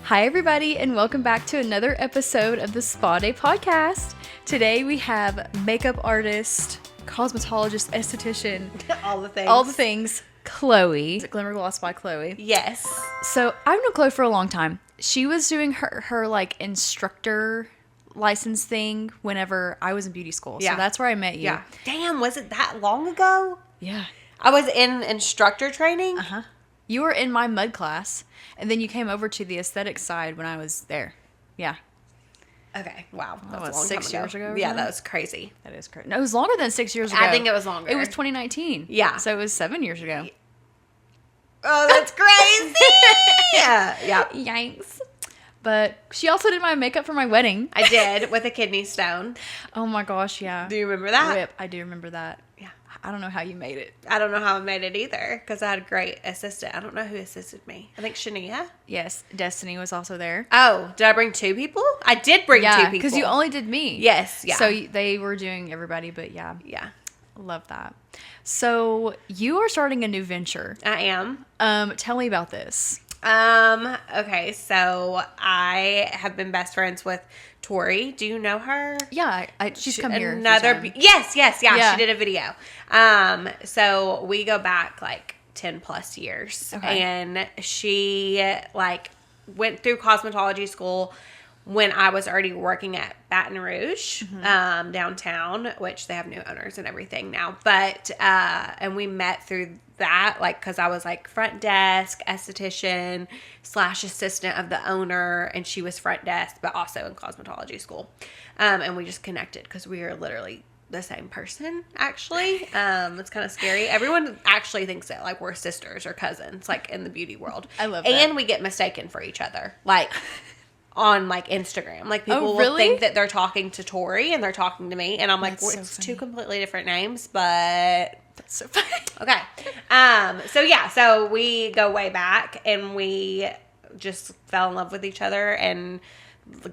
Hi everybody, and welcome back to another episode of the Spa Day podcast. Today we have makeup artist, cosmetologist, esthetician, all the things, Chloe. Glamorous Gloss by Chloe. Yes. So I've known Chloe for a long time. She was doing her like instructor license thing whenever I was in beauty school. Yeah. So that's where I met you. Yeah. Damn, was it that long ago? Yeah. I was in instructor training. Uh-huh. You were in my mud class, and then you came over to the aesthetic side when I was there. Yeah. Okay. Wow. That's What, a long 6 time years ago or Yeah, something? that was crazy. That is crazy. No, it was longer than 6 years ago. I think it was longer. It was 2019. Yeah. So it was 7 years ago. Oh, that's crazy. Yeah. Yikes. But she also did my makeup for my wedding. I did with a kidney stone. Oh my gosh, yeah. Do you remember that? Rip. I do remember that. Yeah. I don't know how you made it. I don't know how I made it either because I had a great assistant. I don't know who assisted me. I think Shania. Yes, Destiny was also there. Oh, did I bring two people? I did bring two people. because you only did me. Yes, yeah. So they were doing everybody, but yeah. Yeah. Love that. So you are starting a new venture. I am. Tell me about this. Okay, so I have been best friends with Tori. Do you know her? Yeah, she's come here. Yes, Yeah. she did a video. So we go back like 10 plus years. Okay. And she like went through cosmetology school when I was already working at Baton Rouge, downtown, which they have new owners and everything now. But, and we met through that, like, cause I was like front desk, esthetician / assistant of the owner. And she was front desk, but also in cosmetology school. And we just connected cause we are literally the same person, actually. It's kind of scary. Everyone actually thinks that like we're sisters or cousins, like in the beauty world. I love that. And we get mistaken for each other. Like, on like Instagram, like people will think that they're talking to Tori and they're talking to me, and I'm like, well, it's two completely different names, but That's so funny. okay. So we go way back, and we just fell in love with each other and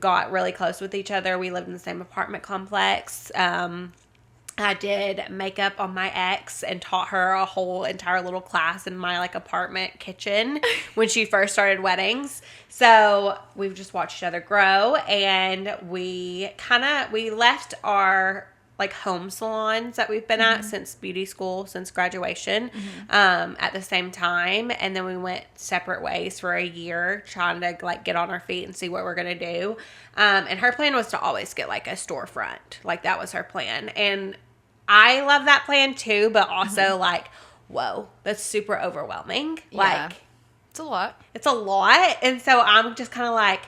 got really close with each other. We lived in the same apartment complex. I did makeup on my ex and taught her a whole entire little class in my like apartment kitchen when she first started weddings. So we've just watched each other grow, and we left our like home salons that we've been at since beauty school, since graduation, at the same time. And then we went separate ways for a year trying to like get on our feet and see what we're going to do. And her plan was to always get like a storefront. Like that was her plan. And I love that plan too, but also like, whoa, that's super overwhelming. Yeah. Like, It's a lot. it's a lot. And so I'm just kind of like,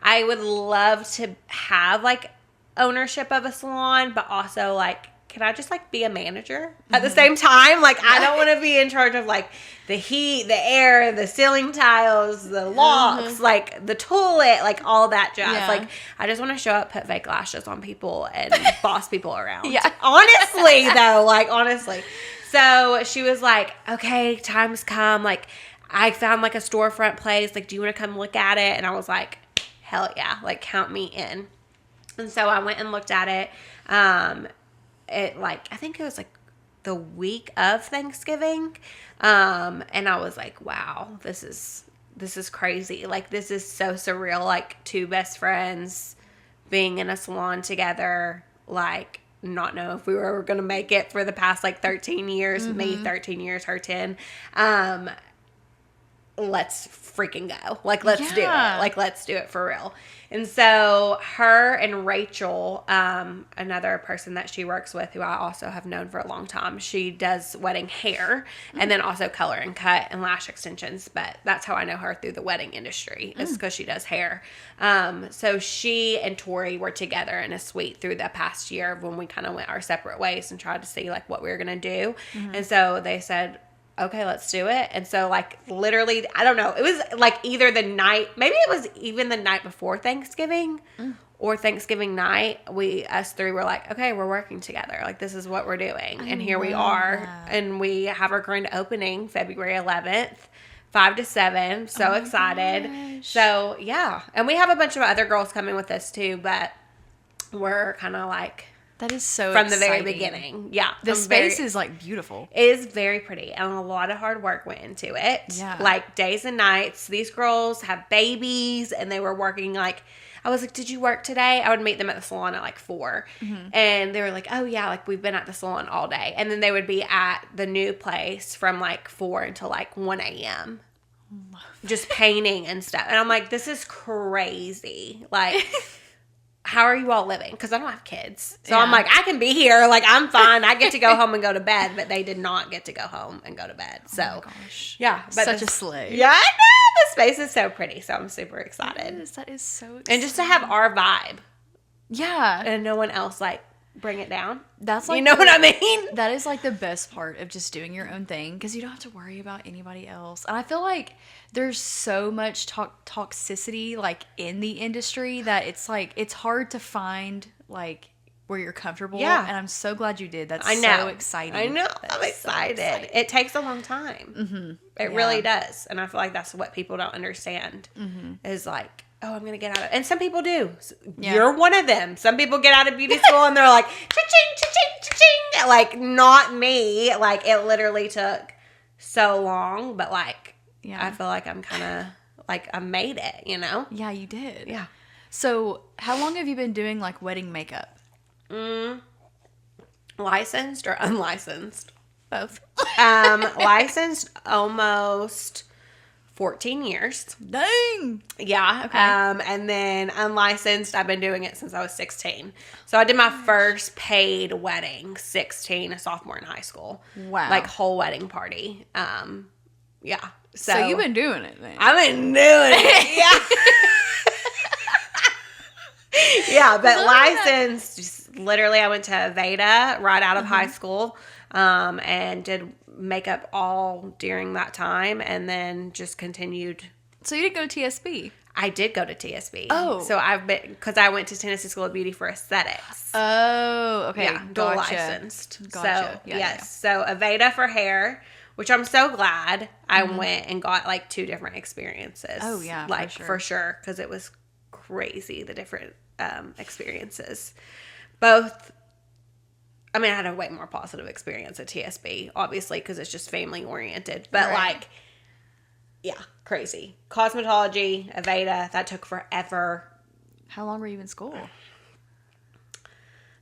I would love to have like ownership of a salon, but also like, can I just like be a manager at the same time? Like, I don't want to be in charge of like the heat, the air, the ceiling tiles, the locks, like the toilet, like all that jazz. Yeah. Like, I just want to show up, put fake lashes on people, and boss people around. Yeah. Honestly, though, like, honestly. So she was like, okay, time's come. Like, I found like a storefront place. Like, do you want to come look at it? And I was like, hell yeah. Like, count me in. And so I went and looked at it. I think it was like the week of Thanksgiving. And I was like, wow, this is crazy. Like, this is so surreal. Like, two best friends being in a salon together, like, not know if we were going to make it for the past like 13 years, me 13 years, her 10. Let's freaking go. Like, let's do it. Like, let's do it for real. And so her and Rachel, another person that she works with who I also have known for a long time, she does wedding hair and then also color and cut and lash extensions. But that's how I know her through the wedding industry, is because she does hair. So she and Tori were together in a suite through the past year when we kind of went our separate ways and tried to see like what we were going to do. And so they said, okay, let's do it. And so, like, literally, I don't know. It was, like, either the night, maybe it was even the night before Thanksgiving or Thanksgiving night. Us three were like, okay, we're working together. Like, this is what we're doing. And here we are. That. And we have our grand opening February 11th. 5 to 7. So excited. Gosh. So, yeah. And we have a bunch of other girls coming with us, too. But we're kind of like... That is so from exciting. the very beginning. Yeah. The space is like beautiful. It is very pretty, and a lot of hard work went into it. Yeah. Like days and nights. These girls have babies, and they were working like, I was like, did you work today? I would meet them at the salon at like 4. And they were like, oh yeah, like we've been at the salon all day. And then they would be at the new place from like 4 until like 1 a.m. just painting and stuff. And I'm like, this is crazy. Like... how are you all living? Because I don't have kids. So I'm like, I can be here. Like, I'm fine. I get to go home and go to bed. But they did not get to go home and go to bed. So, oh my gosh. Yeah. But such a slay. Yeah, I know. The space is so pretty. So I'm super excited. That is so exciting. And just to have our vibe. Yeah. And no one else, like, bring it down. That's like... you know what I mean? That is, like, the best part of just doing your own thing. Because you don't have to worry about anybody else. And I feel like there's so much toxicity, like, in the industry that it's, like, it's hard to find, like, where you're comfortable. Yeah. And I'm so glad you did. That's I know. so exciting. I know. That's I'm excited. It takes a long time. It really does. And I feel like that's what people don't understand is, like, oh, I'm going to get out of it. And some people do. Yeah. You're one of them. Some people get out of beauty school and they're like, cha-ching, cha-ching, cha-ching. Like, not me. Like, it literally took so long. But, like, I feel like I'm kind of, like, I made it, you know? Yeah, you did. Yeah. So, how long have you been doing, like, wedding makeup? Licensed or unlicensed? Both. Licensed almost 14 years. Dang. Yeah. Okay. And then unlicensed, I've been doing it since I was 16. So I did my first paid wedding, 16, a sophomore in high school. Wow. Like whole wedding party. Yeah. So you've been doing it then. I've been doing it. Yeah. Yeah, but licensed, just literally I went to Aveda right out of high school and did makeup all during that time and then just continued. So you didn't go to TSB? I did go to TSB. Oh. So I've been, because I went to Tennessee School of Beauty for aesthetics. Oh, okay. Yeah, dual licensed. Gotcha. So, yes. So Aveda for hair, which I'm so glad I went and got like 2 different experiences. Oh, yeah, like for sure. Because it was crazy, the different experiences. Both, I mean, I had a way more positive experience at TSB, obviously, because it's just family oriented. But like, yeah, crazy. Cosmetology, Aveda, that took forever. How long were you in school?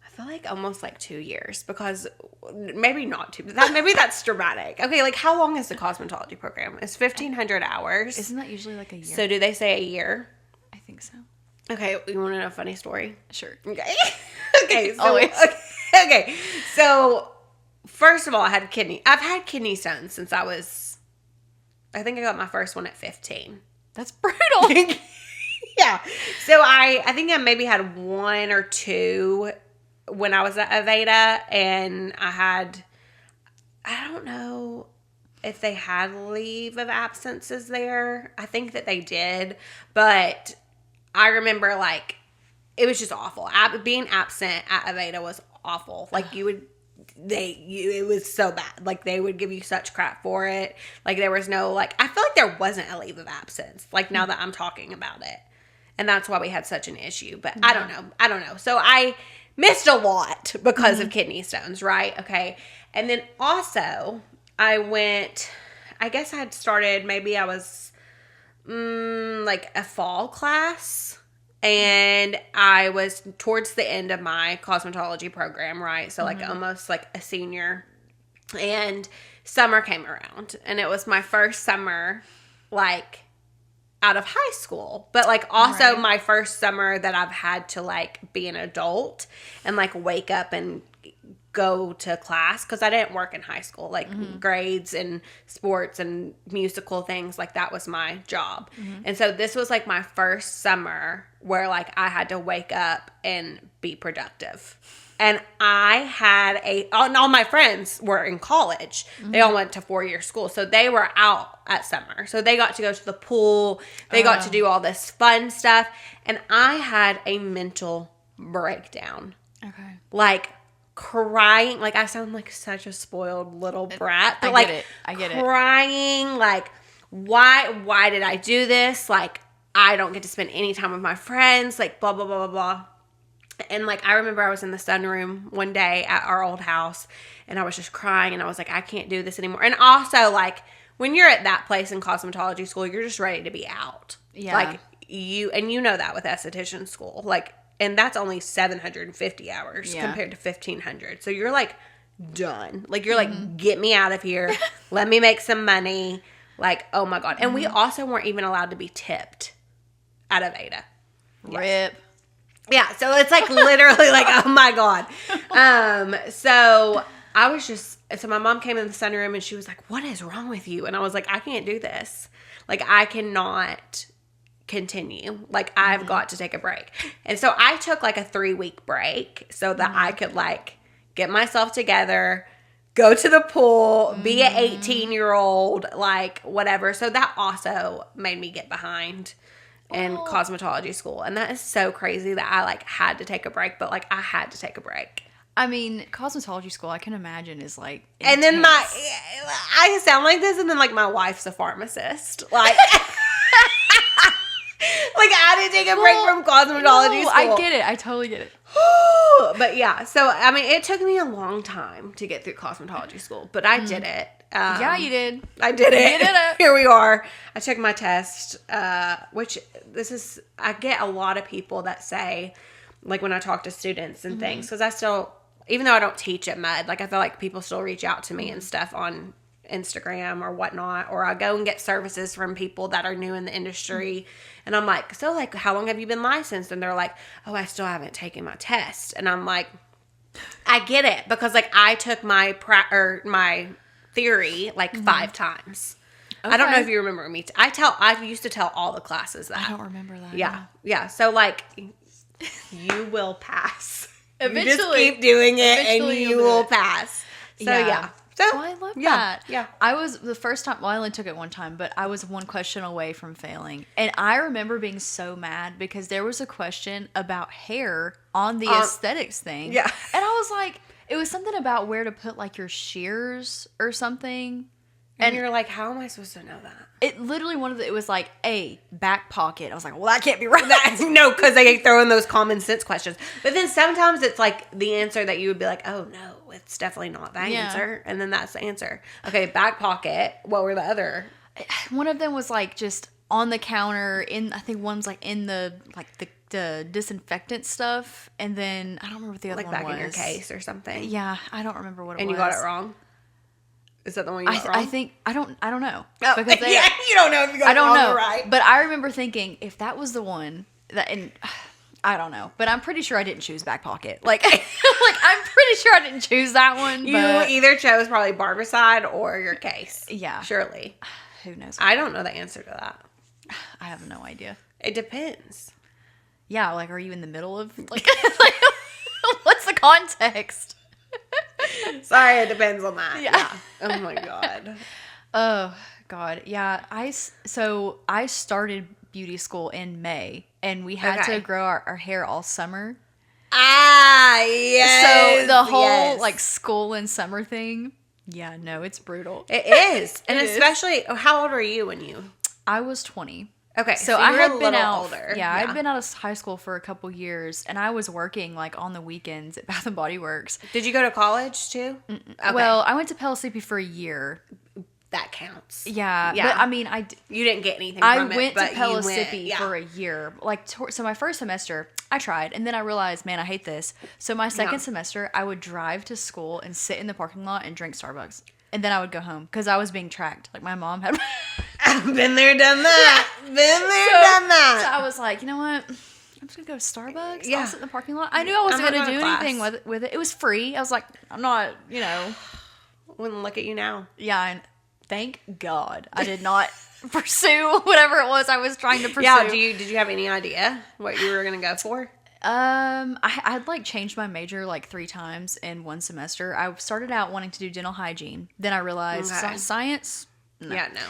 I feel like almost like 2 years because maybe not 2. Maybe that's dramatic. Okay, like how long is the cosmetology program? It's 1,500 hours. Isn't that usually like a year? So do they say a year? I think so. Okay, you want to know a funny story? Sure. Okay. Okay. So, Always. Okay. So first of all, I've had kidney stones since I think I got my first one at 15. That's brutal. Yeah. So I think I maybe had 1 or 2 when I was at Aveda, and I don't know if they had leave of absences there. I think that they did, but I remember like it was just awful. Being absent at Aveda was awful. Like it was so bad. Like they would give you such crap for it. Like there was no like, I feel like there wasn't a leave of absence. Like now that I'm talking about it, and that's why we had such an issue. But I don't know. So I missed a lot because of kidney stones, right? Okay. And then also I guess I had started, maybe I was like a fall class, and I was towards the end of my cosmetology program, right? So like almost like a senior, and summer came around, and it was my first summer like out of high school, but like also my first summer that I've had to like be an adult and like wake up and go to class, because I didn't work in high school, like grades and sports and musical things, like that was my job. And so this was like my first summer where like I had to wake up and be productive. And I had all my friends were in college. Mm-hmm. They all went to 4-year school. So they were out at summer. So they got to go to the pool. They got to do all this fun stuff. And I had a mental breakdown. Okay. Like crying. Like I sound like such a spoiled little brat. But I get it. Crying. Like, why did I do this? Like, I don't get to spend any time with my friends. Like, blah, blah, blah, blah, blah. And, like, I remember I was in the sunroom one day at our old house, and I was just crying, and I was like, I can't do this anymore. And also, like, when you're at that place in cosmetology school, you're just ready to be out. Yeah. Like, you know that with esthetician school. Like, and that's only 750 hours compared to 1,500. So you're, like, done. Like, you're like, get me out of here. Let me make some money. Like, oh, my God. And we also weren't even allowed to be tipped at Aveda. Yes. Rip. Yeah, so it's like literally like, oh my God. So I was so my mom came in the sunroom and she was like, what is wrong with you? And I was like, I can't do this. Like, I cannot continue. Like, I've got to take a break. And so I took like a 3-week break so that I could like get myself together, go to the pool, be an 18-year-old, like whatever. So that also made me get behind in cosmetology school. And that is so crazy that I like had to take a break, but like I had to take a break. I mean, cosmetology school, I can imagine, is like intense. And then I sound like this, and then like my wife's a pharmacist. Like, like I had to take a break from cosmetology school. I get it. I totally get it. But yeah, so I mean, it took me a long time to get through cosmetology school, but I did it. Yeah, you did. I did it. You did it. Here we are. I took my test, which I get a lot of people that say, like when I talk to students and things, because I still, even though I don't teach at Med, like I feel like people still reach out to me and stuff on Instagram or whatnot, or I go and get services from people that are new in the industry, and I'm like, so like, how long have you been licensed? And they're like, oh, I still haven't taken my test. And I'm like, I get it, because like I took my theory like 5 times. Okay. I don't know if you remember me. I used to tell all the classes that. I don't remember that. Yeah. So like, you will pass. Eventually, you just keep doing it, and you will pass. So yeah. So I love that. Yeah. I was the first time. Well, I only took it one time, but I was one question away from failing, and I remember being so mad because there was a question about hair on the aesthetics thing. Yeah, and I was like, it was something about where to put like your shears or something. And you're like, how am I supposed to know that? It literally it was like a back pocket. I was like, well, that can't be right. No, because they throw in those common sense questions. But then sometimes it's like the answer that you would be like, oh no, it's definitely not that answer. And then that's the answer. Okay, back pocket. What were the other? One of them was like just on the counter. I think one was like in the disinfectant stuff. And then I don't remember what the other one was. Like back in your case or something. Yeah, I don't remember what it was. And you got it wrong? Is that the one you got wrong? I think I don't know. Oh, because you don't know if you got it wrong or right. But I remember thinking, if that was the one and I don't know, but I'm pretty sure I didn't choose back pocket. Like I'm pretty sure I didn't choose that one. You either chose probably barbicide or your case. Yeah, surely. Who knows? I don't know the answer to that. I have no idea. It depends. Yeah, like are you in the middle of like what's the context? Sorry, it depends on that. Yeah. Oh my God. Oh God. Yeah. I started beauty school in May, and we had to grow our hair all summer. Ah, yes. So the whole like school and summer thing. Yeah, no, it's brutal. It is. And especially, how old were you when you? I was 20. Okay, so I had been out. Older. Yeah, I'd been out of high school for a couple years, and I was working like on the weekends at Bath and Body Works. Did you go to college too? Okay. Well, I went to Pell Sleepy for a year. That counts. Yeah, but I mean, you didn't get anything from it. I went to Pell Sleepy for a year. Like, so my first semester, I tried, and then I realized, man, I hate this. So my second semester, I would drive to school and sit in the parking lot and drink Starbucks. And then I would go home because I was being tracked. Like, my mom had... I've been there, done that. Been there, done that. So I was like, you know what? I'm just going to go to Starbucks. Yeah. I'll sit in the parking lot. I knew I wasn't going to do anything with it. It was free. I was like, I'm not, Wouldn't look at you now. Yeah, and thank God I did not pursue whatever it was I was trying to pursue. Yeah, did you have any idea what you were going to go for? I'd like changed my major like 3 times in one semester. I started out wanting to do dental hygiene. Then I realized science. No. Yeah, no.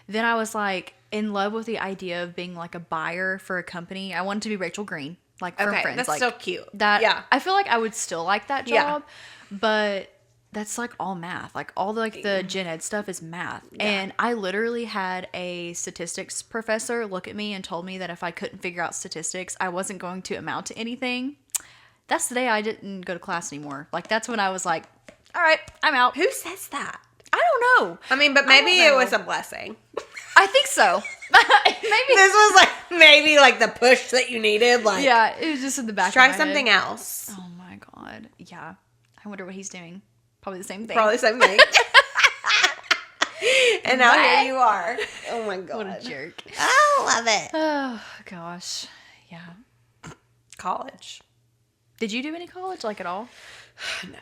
Then I was like in love with the idea of being like a buyer for a company. I wanted to be Rachel Green, like from Friends. That's like, so cute. That yeah. I feel like I would still like that job, but that's like all math. Like all the gen ed stuff is math. Yeah. And I literally had a statistics professor look at me and told me that if I couldn't figure out statistics, I wasn't going to amount to anything. That's the day I didn't go to class anymore. Like that's when I was like, all right, I'm out. Who says that? I don't know. I mean, but maybe it was a blessing. I think so. Maybe this was like maybe like the push that you needed. Like yeah, it was just in the back. Try of my something head. else. Oh my god. Yeah. I wonder what he's doing. Probably the same thing. Probably the same thing. And now here you are. Oh my god. What a jerk. I love it. Oh gosh. Yeah. College. Did you do any college like at all? No.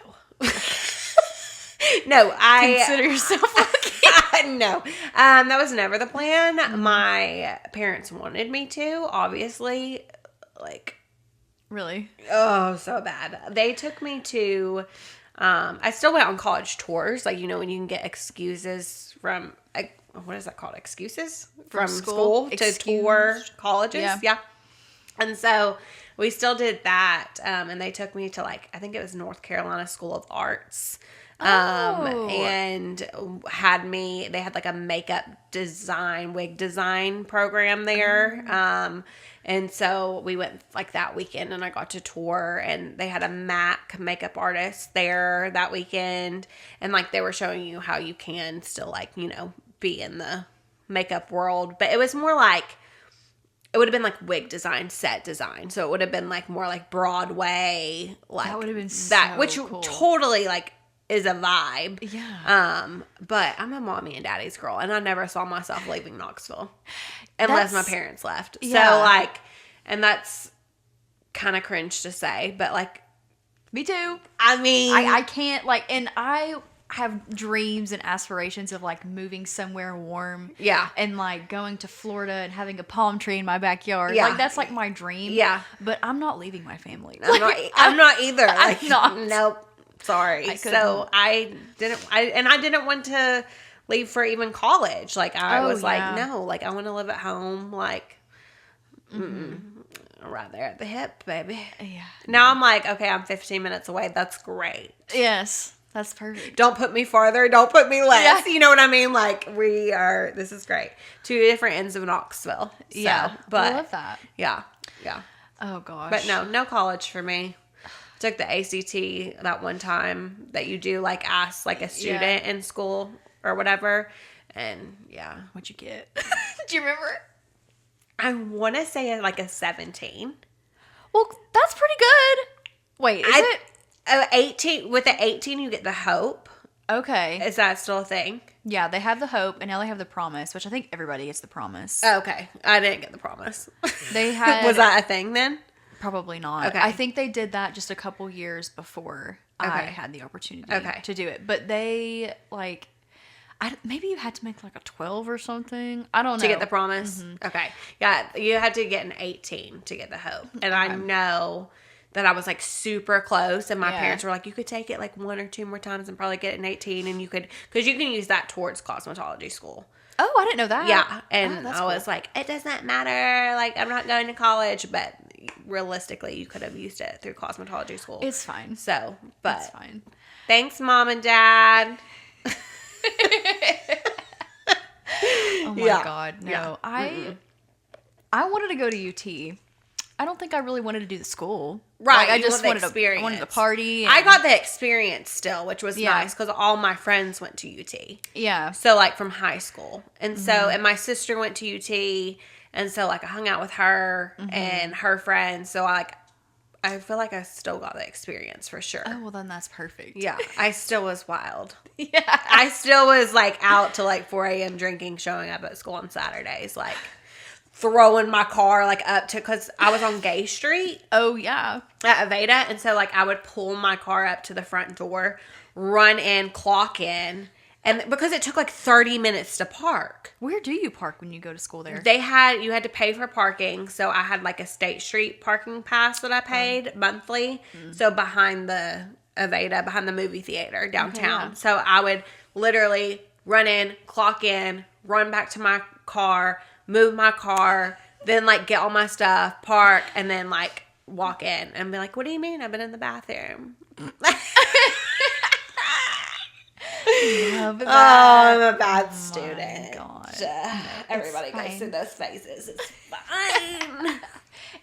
No, I consider yourself lucky. No. That was never the plan. Mm-hmm. My parents wanted me to, obviously. Like really? Oh, so bad. They took me to I still went on college tours, like, you know, when you can get excuses from, what is that called? Excuses? From school to tour colleges. Yeah. And so we still did that. And they took me to, like, I think it was North Carolina School of Arts. And they had like a makeup design, wig design program there. And so we went like that weekend and I got to tour and they had a MAC makeup artist there that weekend. And like they were showing you how you can still like, you know, be in the makeup world. But it was more like, it would have been like wig design, set design. So it would have been like more like Broadway. Like that would have been so which cool. Totally like is a vibe. Yeah. But I'm a mommy and daddy's girl and I never saw myself leaving Knoxville unless my parents left. Yeah. So like, and that's kind of cringe to say, but like, me too. I mean, I can't like, and I have dreams and aspirations of like moving somewhere warm. Yeah. And like going to Florida and having a palm tree in my backyard. Yeah. Like that's like my dream. Yeah. But I'm not leaving my family. I'm not either. Like, I'm not. Nope. Sorry. So I didn't want to leave for even college. Like I was like, no, like I want to live at home. Like, right there at the hip, baby. Yeah. Now I'm like, okay, I'm 15 minutes away. That's great. Yes. That's perfect. Don't put me farther. Don't put me less. Yeah. You know what I mean? Like this is great. 2 different ends of Knoxville. So, yeah. But I love that. Yeah. Yeah. Oh gosh. But no college for me. Took the ACT that one time that you do like ask like a student in school or whatever. And yeah. What'd you get? Do you remember? I want to say like a 17. Well, that's pretty good. Wait, is it? 18. With the 18, you get the Hope. Okay. Is that still a thing? Yeah, they have the Hope, and now they have the Promise, which I think everybody gets the Promise. Oh, okay. I didn't get the Promise. They had... Was that a thing then? Probably not. Okay. I think they did that just a couple years before I had the opportunity to do it. But they, like... maybe you had to make like a 12 or something. I don't know. To get the Promise? Mm-hmm. Okay. Yeah, you had to get an 18 to get the Hope. And I know that I was like super close. And my parents were like, you could take it like 1 or 2 more times and probably get an 18. And you could, because you can use that towards cosmetology school. Oh, I didn't know that. Yeah. And I was like, it doesn't matter. Like, I'm not going to college. But realistically, you could have used it through cosmetology school. It's fine. So, but. It's fine. Thanks, Mom and Dad. Oh my God. No. Yeah. I wanted to go to UT. I don't think I really wanted to do the school. Right. Like, I just wanted to party. I got the experience still, which was nice because all my friends went to UT. Yeah. So like from high school. And so, and my sister went to UT. And so like I hung out with her and her friends. So I feel like I still got the experience for sure. Oh, well then that's perfect. Yeah. I still was wild. Yeah. I still was like out till like 4 a.m. drinking, showing up at school on Saturdays. Like throwing my car like up to, because I was on Gay Street. Oh, yeah. At Aveda. And so like I would pull my car up to the front door, run in, clock in, And because it took like 30 minutes to park. Where do you park when you go to school there? You had to pay for parking. So I had like a State Street parking pass that I paid monthly. So behind the Aveda, behind the movie theater downtown. Okay, So I would literally run in, clock in, run back to my car, move my car, then like get all my stuff, park, and then like walk in and be like, what do you mean? I've been in the bathroom. Love that. Oh, I'm a bad student. Gosh. Everybody goes through those phases. It's fine.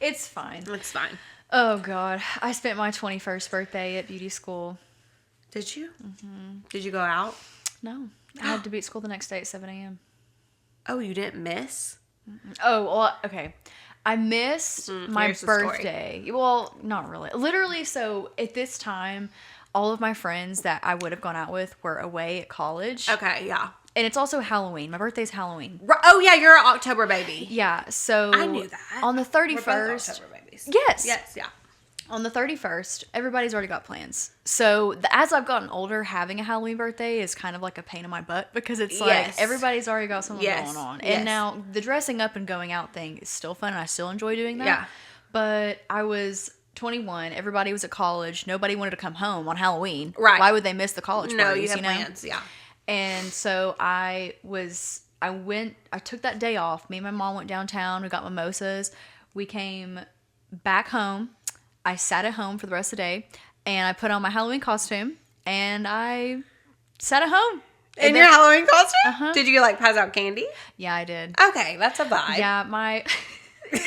It's fine. It's fine. Oh, God. I spent my 21st birthday at beauty school. Did you? Mm-hmm. Did you go out? No. I had to be at school the next day at 7 a.m. Oh, you didn't miss? Oh, well, okay. I missed my birthday. Well, not really. Literally, so at this time, all of my friends that I would have gone out with were away at college. Okay, yeah. And it's also Halloween. My birthday's Halloween. Oh, yeah, you're an October baby. Yeah, so... I knew that. On the 31st... We're both October babies. Yes. Yes, yeah. On the 31st, everybody's already got plans. So as I've gotten older, having a Halloween birthday is kind of like a pain in my butt because it's like everybody's already got something going on. And now the dressing up and going out thing is still fun and I still enjoy doing that. Yeah. But I was 21. Everybody was at college. Nobody wanted to come home on Halloween. Right. Why would they miss the college parties? No, you have plans, yeah. And so I took that day off. Me and my mom went downtown. We got mimosas. We came back home. I sat at home for the rest of the day, and I put on my Halloween costume, and I sat at home. In your Halloween costume? Uh-huh. Did you, like, pass out candy? Yeah, I did. Okay, that's a vibe. Yeah, it was,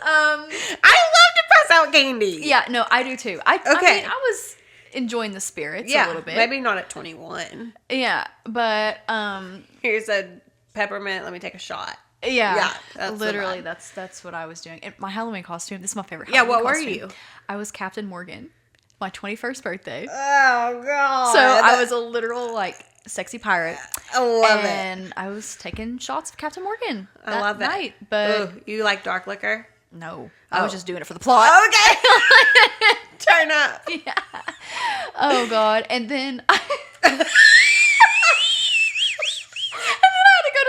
I love to pass out candy. Yeah, no, I do, too. I mean, I was enjoying the spirits a little bit. Maybe not at 21. Yeah, but, here's a peppermint, let me take a shot. Yeah, literally, that's what I was doing. And my Halloween costume, this is my favorite Halloween costume. costume. Were you? I was Captain Morgan, my 21st birthday. Oh, God. So I was a literal, like, sexy pirate. I love it. And I was taking shots of Captain Morgan that I love it. night. But you like dark liquor? No. I was just doing it for the plot. Okay. Turn up. Yeah. Oh, God. And then...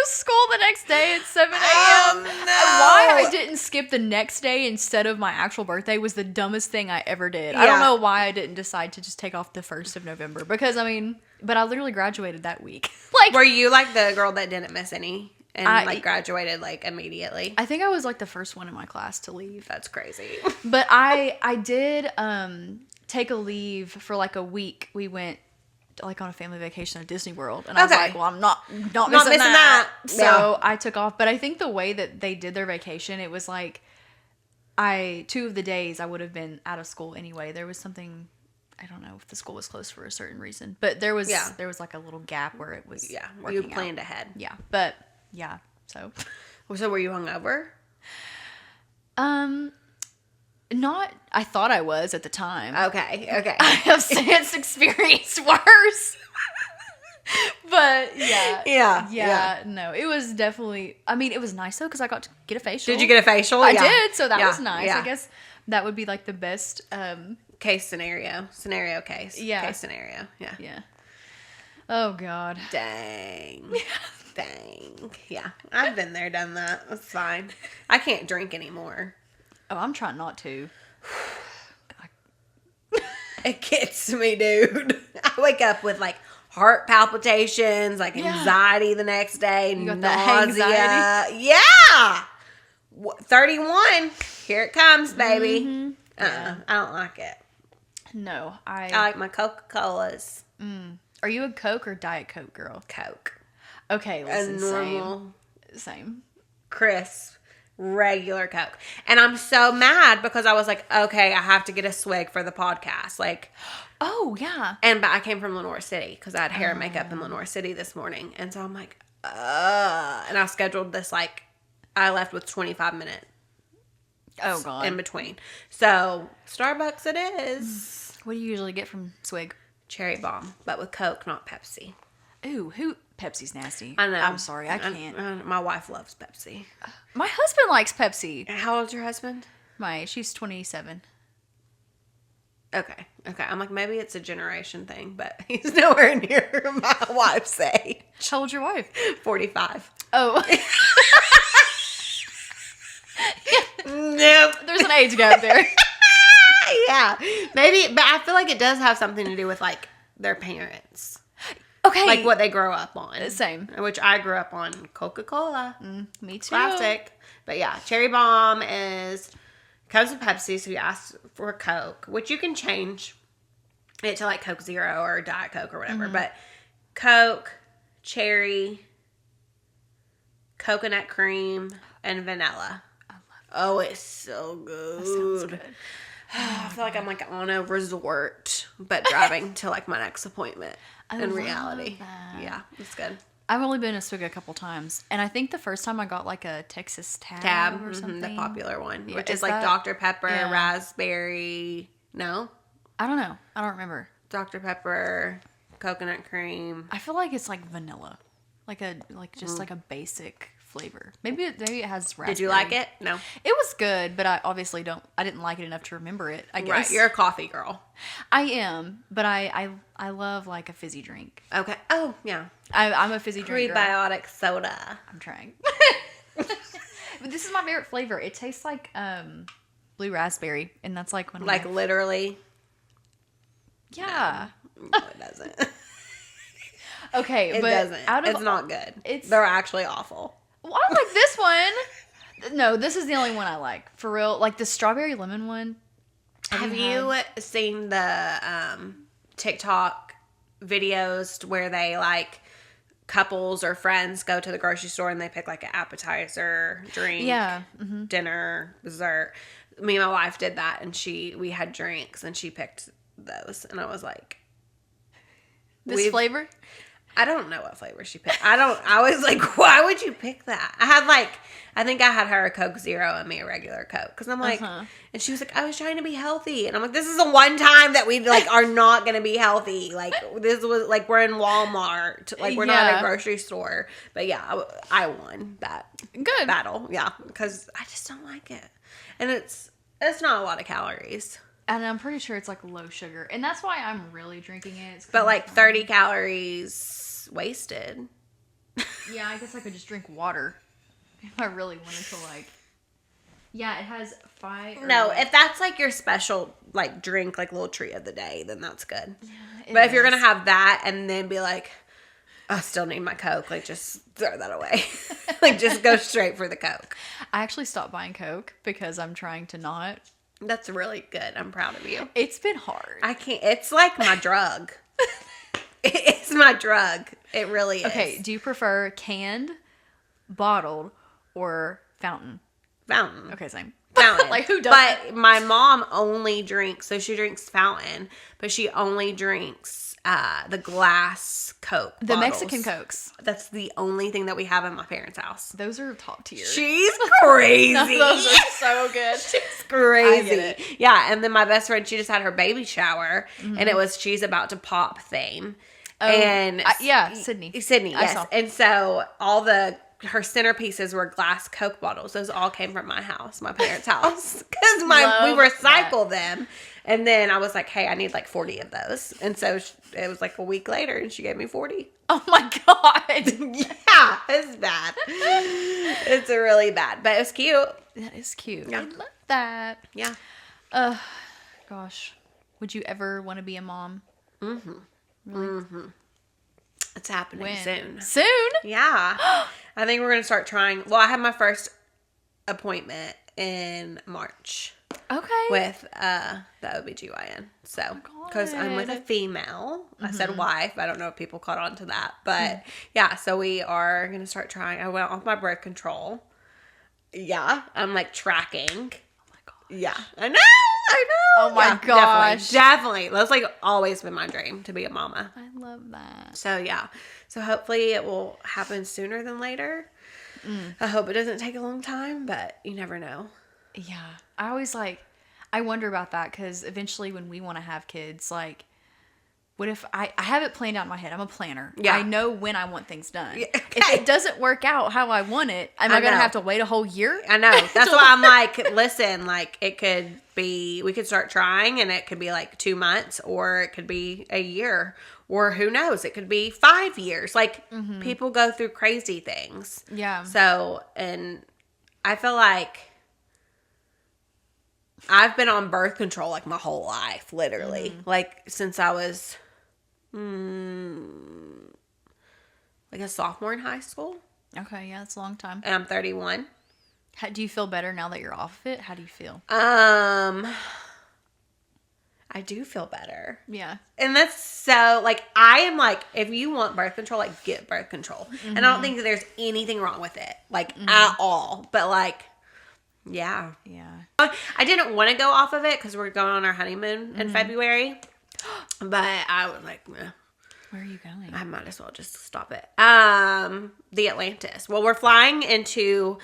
school the next day at 7 a.m. Oh, no. Why I didn't skip the next day instead of my actual birthday was the dumbest thing I ever did. Yeah. I don't know why I didn't decide to just take off the 1st of November because, I mean, but I literally graduated that week. Like, were you like the girl that didn't miss any and graduated like immediately? I think I was like the first one in my class to leave. That's crazy. But I did take a leave for like a week. We went like on a family vacation at Disney World, and I was like, well, I'm not missing that. So I took off. But I think the way that they did their vacation, it was like 2 of the days I would have been out of school anyway. There was something, I don't know if the school was closed for a certain reason, but there was like a little gap where it was you planned ahead. Yeah, but yeah, so were you hungover? Not, I thought I was at the time. Okay. I have since experienced worse. But yeah, no, it was definitely, I mean, it was nice though because I got to get a facial. Did you get a facial? I did, so that was nice. I guess that would be like the best case scenario case. Yeah. Case scenario. Yeah. Yeah. Oh, God. Dang. Yeah. I've been there, done that. That's fine. I can't drink anymore. Oh, I'm trying not to. It gets me, dude. I wake up with like heart palpitations, like anxiety the next day, nausea. Yeah. 31. Here it comes, baby. Mm-hmm. I don't like it. No, I like my Coca-Colas. Are you a Coke or Diet Coke girl? Coke. Okay, listen, normal. Same. Crisp. Regular Coke. And I'm so mad because I was like, okay, I have to get a swig for the podcast. Like, oh, yeah. But I came from Lenore City because I had hair and makeup in Lenore City this morning. And so I'm like, and I scheduled this, like, I left with 25 minutes. Oh, God. In between. So, Starbucks it is. What do you usually get from Swig? Cherry Bomb, but with Coke, not Pepsi. Ooh, Pepsi's nasty. I know. I'm sorry, I can't. My wife loves Pepsi. My husband likes Pepsi. How old's your husband? She's 27. Okay. Okay, I'm like, maybe it's a generation thing, but he's nowhere near my wife's age. How old's your wife? 45. Oh. Nope. There's an age gap there. Yeah. Maybe, but I feel like it does have something to do with, like, their parents. Okay. Like, what they grow up on. Same. Which I grew up on Coca-Cola. Me too. Classic. But yeah, Cherry Bomb comes with Pepsi, so you ask for Coke, which you can change it to, like, Coke Zero or Diet Coke or whatever. But Coke, cherry, coconut cream, and vanilla. Oh, it's so good. That sounds good. I feel like I'm, like, on a resort, but driving to, like, my next appointment in reality. That. Yeah, it's good. I've only been to Swig a couple times, and I think the first time I got, like, a Texas Tab or something. The popular one, Yeah, which is like that, Dr. Pepper, yeah. raspberry. No? I don't know. I don't remember. Dr. Pepper, coconut cream. I feel like it's like vanilla, like just a basic flavor. Maybe it has raspberry. Did you like it? No. It was good, but I obviously I didn't like it enough to remember it. I guess. Right, you're a coffee girl. I am, but I love like a fizzy drink. Okay. Oh, yeah. I'm a fizzy drinker. Prebiotic soda. I'm trying. But this is my favorite flavor. It tastes like blue raspberry, and that's like one of Like, literally. Yeah. No, it doesn't. Okay, It but doesn't. It's not good. They're actually awful. Well, I like this one. No, this is the only one I like. For real. Like the strawberry lemon one. Have you seen the TikTok videos where they, like, couples or friends go to the grocery store and they pick, like, an appetizer, drink, dinner, dessert? Me and my wife did that, and we had drinks, and she picked those, and I was like, This flavor? I don't know what flavor she picked. I was like, why would you pick that? I think I had her a Coke Zero and me a regular Coke. Because I'm like, and she was like, I was trying to be healthy. And I'm like, this is the one time that we, like, are not going to be healthy. Like, this was, like, we're in Walmart. Like, we're not at a grocery store. But yeah, I won that battle. Yeah. Because I just don't like it. And it's not a lot of calories. And I'm pretty sure it's like low sugar. And that's why I'm really drinking it. But like 30 calories wasted. Yeah, I guess I could just drink water if I really wanted to, like. Yeah, it has 5. No, if that's like your special, like, drink, like, little treat of the day, then that's good. Yeah, but if you're going to have that and then be like, I still need my Coke, like, just throw that away. Like, just go straight for the Coke. I actually stopped buying Coke because I'm trying to not. That's really good. I'm proud of you. It's been hard. I can't. It's like my drug. It's my drug. It really is. Okay, do you prefer canned, bottled, or fountain? Fountain. Okay, same. Fountain. Like, who does But my mom only drinks, so she drinks fountain, but she only drinks the glass Coke The bottles. Mexican Cokes. That's the only thing that we have in my parents' house. Those are top tier. She's crazy. Those are so good. She's crazy. I get it. Yeah, and then my best friend, she just had her baby shower, and it was she's about to pop theme. Oh, and Sydney. Sydney, yes. And so all her centerpieces were glass Coke bottles. Those all came from my house, my parents' house, because we recycle them. And then I was like, hey, I need like 40 of those. And so it was like a week later, and she gave me 40. Oh my God. Yeah, it's bad. It's really bad, but it was cute. That is cute. Yeah. I love that. Yeah. Gosh. Would you ever want to be a mom? Mm-hmm. Really? Mm-hmm. It's happening soon. Soon? Yeah. I think we're going to start trying. Well, I have my first appointment in March. Okay. With the OBGYN. So, because I'm with a female. I said wife. I don't know if people caught on to that. But, yeah, so we are going to start trying. I went off my birth control. Yeah. I'm, like, tracking. Oh, my God. Yeah. I know. Oh, my gosh. Definitely. That's, like, always been my dream, to be a mama. I love that. So, yeah. So, hopefully it will happen sooner than later. I hope it doesn't take a long time, but you never know. Yeah. I always I wonder about that because eventually when we want to have kids, like, what if I have it planned out in my head? I'm a planner. Yeah. I know when I want things done. Yeah, okay. If it doesn't work out how I want it, am I going to have to wait a whole year? I know. That's why I'm like, listen, like it could be, we could start trying and it could be like 2 months or it could be a year or who knows, it could be 5 years. Like people go through crazy things. Yeah. So, and I feel like I've been on birth control like my whole life, literally. Like since I was like a sophomore in high school. Okay, yeah, that's a long time. And I'm 31. Do you feel better now that you're off of it? How do you feel? I do feel better. Yeah. And that's so, like, I am like, if you want birth control, like, get birth control. And I don't think that there's anything wrong with it, like, at all. But, like, yeah. Yeah. I didn't want to go off of it because we're going on our honeymoon in February. But I was like, eh, Where are you going? I might as well just stop it. The Atlantis. Well, we're flying into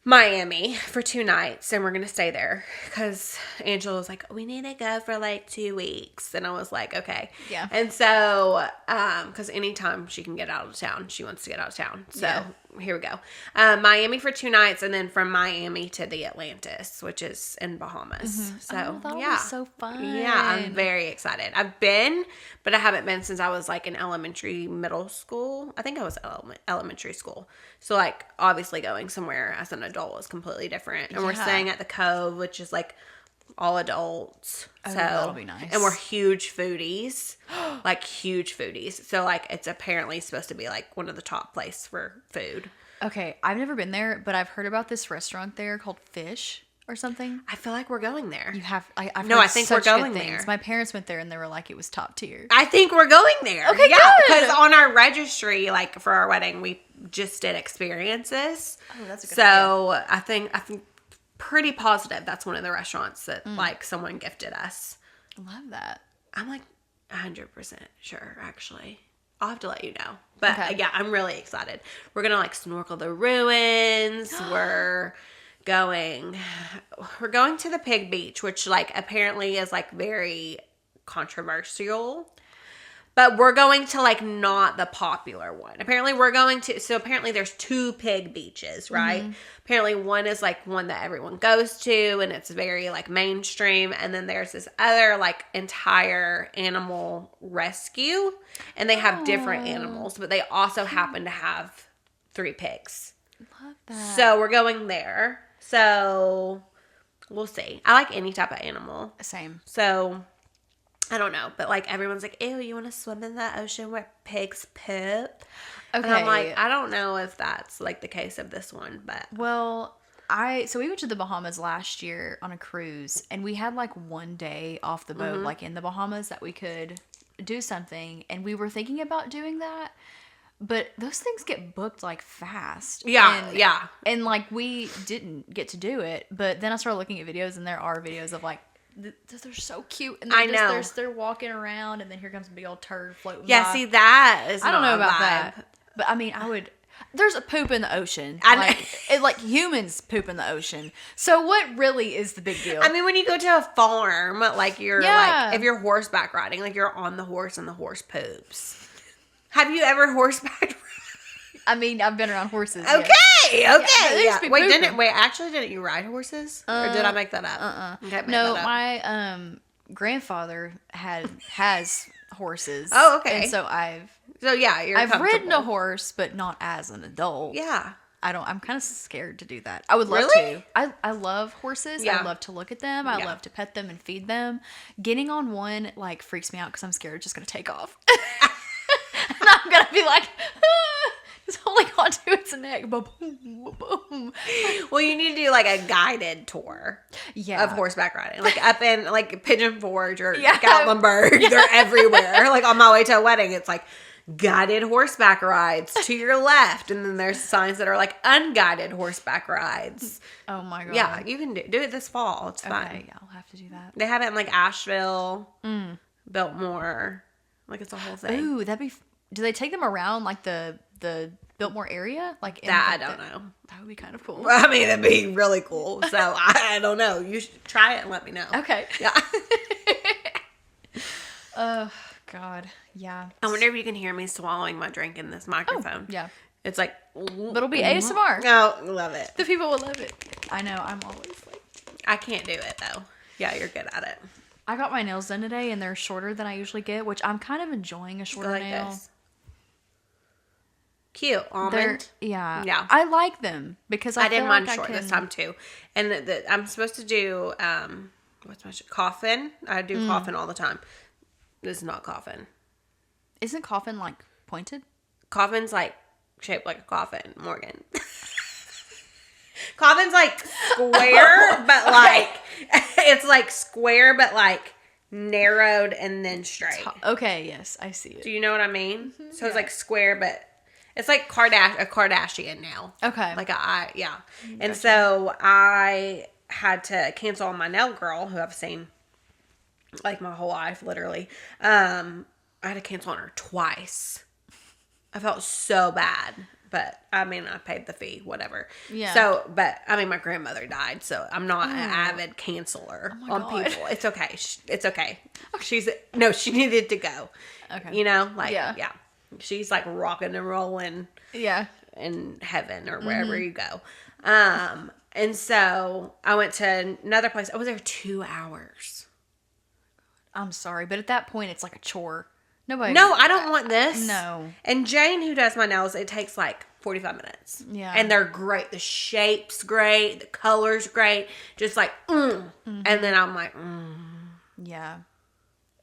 Miami for 2 nights and we're going to stay there because Angela was like, we need to go for like 2 weeks. And I was like, okay. Yeah. And so, because anytime she can get out of town, she wants to get out of town. So here we go. Miami for 2 nights and then from Miami to the Atlantis, which is in Bahamas. So that yeah. was so fun. Yeah, I'm very excited. I've been, but I haven't been since I was like in middle school. I think I was elementary school. So like obviously going somewhere as an adult is completely different. And we're staying at the Cove, which is like all adults. Oh, so that'll be nice. And we're huge foodies. Like huge foodies. So like it's apparently supposed to be like one of the top places for food. Okay, I've never been there, but I've heard about this restaurant there called Fish or something. I feel like we're going there. You have, I've No, heard I think such we're going good things. there. My parents went there and they were like, it was top tier. I think we're going there. Okay, yeah, good. because on our registry, like for our wedding, we just did experiences. Oh, that's a good idea. So I think pretty positive that's one of the restaurants that like someone gifted us. Love that. I'm like 100% sure, actually. I'll have to let you know. But Okay. yeah, I'm really excited. We're gonna like snorkel the ruins. We're going to the Pig Beach, which like apparently is like very controversial. But we're going to like not the popular one. Apparently apparently there's 2 pig beaches, right? Apparently one is like one that everyone goes to and it's very like mainstream. And then there's this other like entire animal rescue and they have different animals, but they also happen to have 3 pigs. Love that. So we're going there. So we'll see. I like any type of animal. Same. So I don't know, but like everyone's like, ew, you want to swim in the ocean where pigs poop? Okay. And I'm like, I don't know if that's like the case of this one, but Well, so we went to the Bahamas last year on a cruise and we had like 1 day off the boat, like in the Bahamas that we could do something. And we were thinking about doing that, but those things get booked like fast. yeah, And, yeah. And like we didn't get to do it, but then I started looking at videos and there are videos of like, they're so cute and I know. they're walking around and then here comes a big old turd floating Yeah, by. see, that is I don't not know a about vibe. that, but I mean, there's a poop in the ocean. I know. Like humans poop in the ocean. So what really is the big deal? I mean, when you go to a farm, like you're Yeah. like, if you're horseback riding, like you're on the horse and the horse poops. Have you ever horseback I've been around horses. Okay, Yeah, okay. they Yeah, just be Wait, pooping. didn't you ride horses? Or did I make that up? Okay, I made No, that up. my grandfather has horses. Oh, okay. And so So yeah, you're I've ridden a comfortable. horse, but not as an adult. Yeah. I'm kind of scared to do that. I would love Really? to. I love horses. Yeah. I love to look at them. I Yeah. love to pet them and feed them. Getting on one like freaks me out because I'm scared it's just gonna take off. And I'm gonna be like, just holding onto its neck. Boom, boom, boom. Well, you need to do like a guided tour Yeah. of horseback riding, like up in like Pigeon Forge or Yeah. Gatlinburg. They're everywhere. Like on my way to a wedding, it's like guided horseback rides to your left, and then there's signs that are like unguided horseback rides. Oh my god. Yeah, you can do it this fall. It's fun. Okay, yeah, I'll have to do that. They have it in like Asheville, Biltmore. Like it's a whole thing. Ooh, that'd be. Do they take them around like the Biltmore area? Like in That I the- don't know. That would be kind of cool. I mean, it'd be really cool. So I don't know. You should try it and let me know. Okay. Yeah. Oh God. Yeah. I wonder if you can hear me swallowing my drink in this microphone. Oh, yeah. It's like... But it'll be ASMR. Oh, love it. The people will love it. I know. I'm always like... I can't do it, though. Yeah, you're good at it. I got my nails done today, and they're shorter than I usually get, which I'm kind of enjoying a shorter nail. This. Cute. Almond. Yeah. I like them because I did feel mine like short this time, too. And I'm supposed to do... what's my coffin? I do coffin all the time. This is not coffin. Isn't coffin like pointed? Coffin's like shaped like a coffin, Morgan. Coffin's like square, but like it's like square, but like narrowed and then straight. Okay, yes, I see it. Do you know what I mean? Mm-hmm, so it's like square, but it's like a Kardashian now. Okay, like yeah. Gotcha. And so I had to cancel on my nail girl, who I've seen like my whole life, literally. I had to cancel on her twice. I felt so bad, but I mean, I paid the fee, whatever. Yeah. So, but I mean, my grandmother died, so I'm not an avid canceller on people. It's okay. It's okay. She needed to go. Okay. You know, like, yeah. She's like rocking and rolling. Yeah. In heaven or wherever you go. And so I went to another place. I was there 2 hours. I'm sorry, but at that point, it's like a chore. Nobody. No, I don't want this. No. And Jane, who does my nails, it takes like 45 minutes. Yeah. And they're great. The shape's great. The color's great. Just like, And then I'm like, Yeah.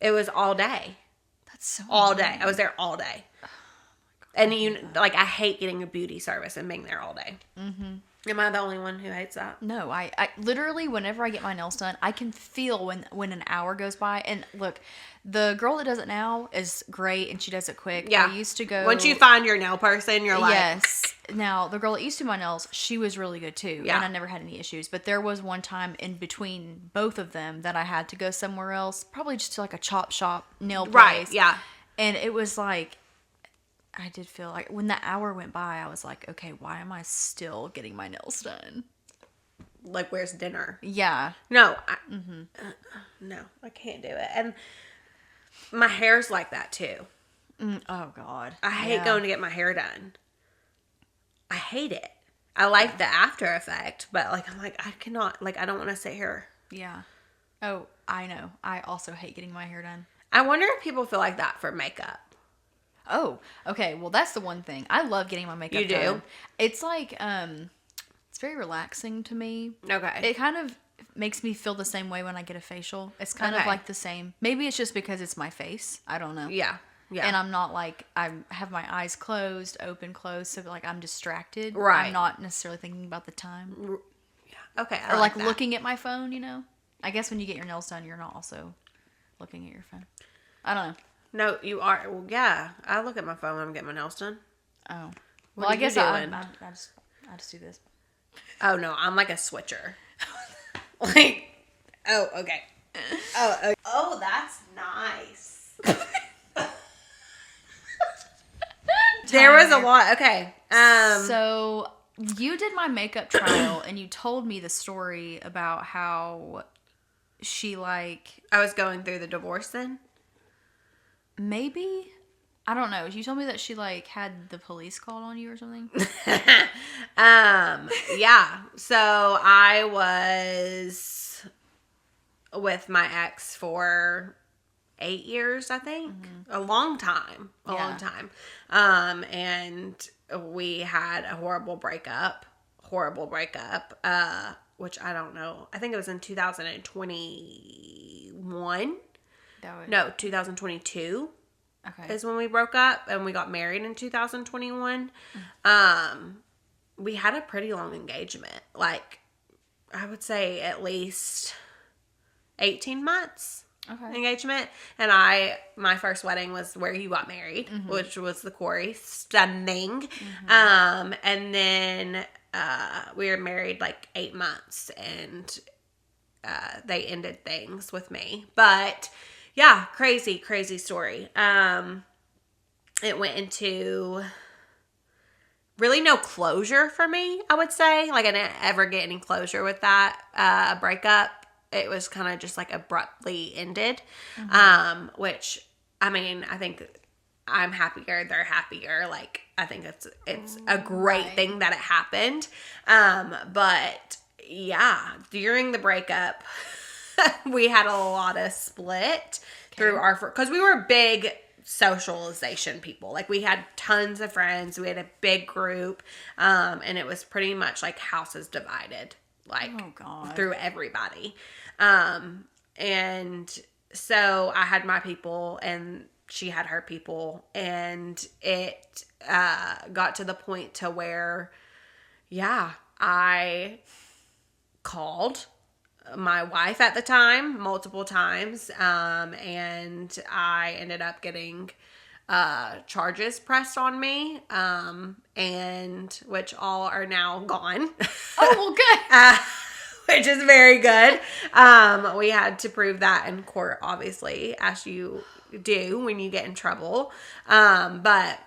It was all day. That's so all day. I was there all day. Oh and I hate getting a beauty service and being there all day. Mm-hmm. Am I the only one who hates that? No, I literally, whenever I get my nails done, I can feel when an hour goes by. And look, the girl that does it now is great, and she does it quick. Yeah. I used to go... Once you find your nail person, you're like... Yes. Now, the girl that used to do my nails, she was really good too. Yeah. And I never had any issues. But there was one time in between both of them that I had to go somewhere else, probably just to like a chop shop nail place. Right, yeah. And it was like... I did feel like when the hour went by, I was like, okay, why am I still getting my nails done? Like, where's dinner? Yeah. No. No, I can't do it. And my hair's like that, too. Oh, God. I hate going to get my hair done. I hate it. I like the after effect, but, like, I'm like, I cannot, like, I don't want to sit here. Yeah. Oh, I know. I also hate getting my hair done. I wonder if people feel like that for makeup. Oh, okay. Well, that's the one thing. I love getting my makeup done. You do? It's like, it's very relaxing to me. Okay. It kind of makes me feel the same way when I get a facial. It's kind of like the same. Maybe it's just because it's my face. I don't know. Yeah. Yeah. And I'm not like, I have my eyes closed, open, closed, so like I'm distracted. Right. I'm not necessarily thinking about the time. Yeah. Okay. Or like looking at my phone, you know? I guess when you get your nails done, you're not also looking at your phone. I don't know. No, you are. Well, yeah. I look at my phone when I'm getting my nails done. Oh. Well, I guess I just do this. Oh, no. I'm like a switcher. Like, oh, okay. Oh, okay. Oh, that's nice. There was a lot. Okay. So, you did my makeup trial, and you told me the story about how she, like... I was going through the divorce then? Maybe? I don't know. You told me that she, like, had the police called on you or something? Yeah. So, I was with my ex for 8 years, I think. Mm-hmm. A long time. Long time. And we had a horrible breakup. Which I don't know. I think it was in 2021. No, 2022. Okay. Is when we broke up, and we got married in 2021. We had a pretty long engagement. Like, I would say at least 18 months. Okay. Engagement. And my first wedding was where you got married, which was the Quarry. Stunning. And then we were married like 8 months, and they ended things with me. But yeah, crazy story. It went into really no closure for me, I would say. Like, I didn't ever get any closure with that breakup. It was kind of just like abruptly ended, which I mean, I think I'm happier, they're happier. Like, I think it's a great thing that it happened. But yeah, during the breakup, we had a lot of split through because we were big socialization people. Like, we had tons of friends. We had a big group. And it was pretty much like houses divided, like through everybody. And so I had my people and she had her people, and it got to the point to where, I called my wife at the time multiple times, and I ended up getting charges pressed on me, and which all are now gone. Oh, well, good. Which is very good. We had to prove that in court, obviously, as you do when you get in trouble. But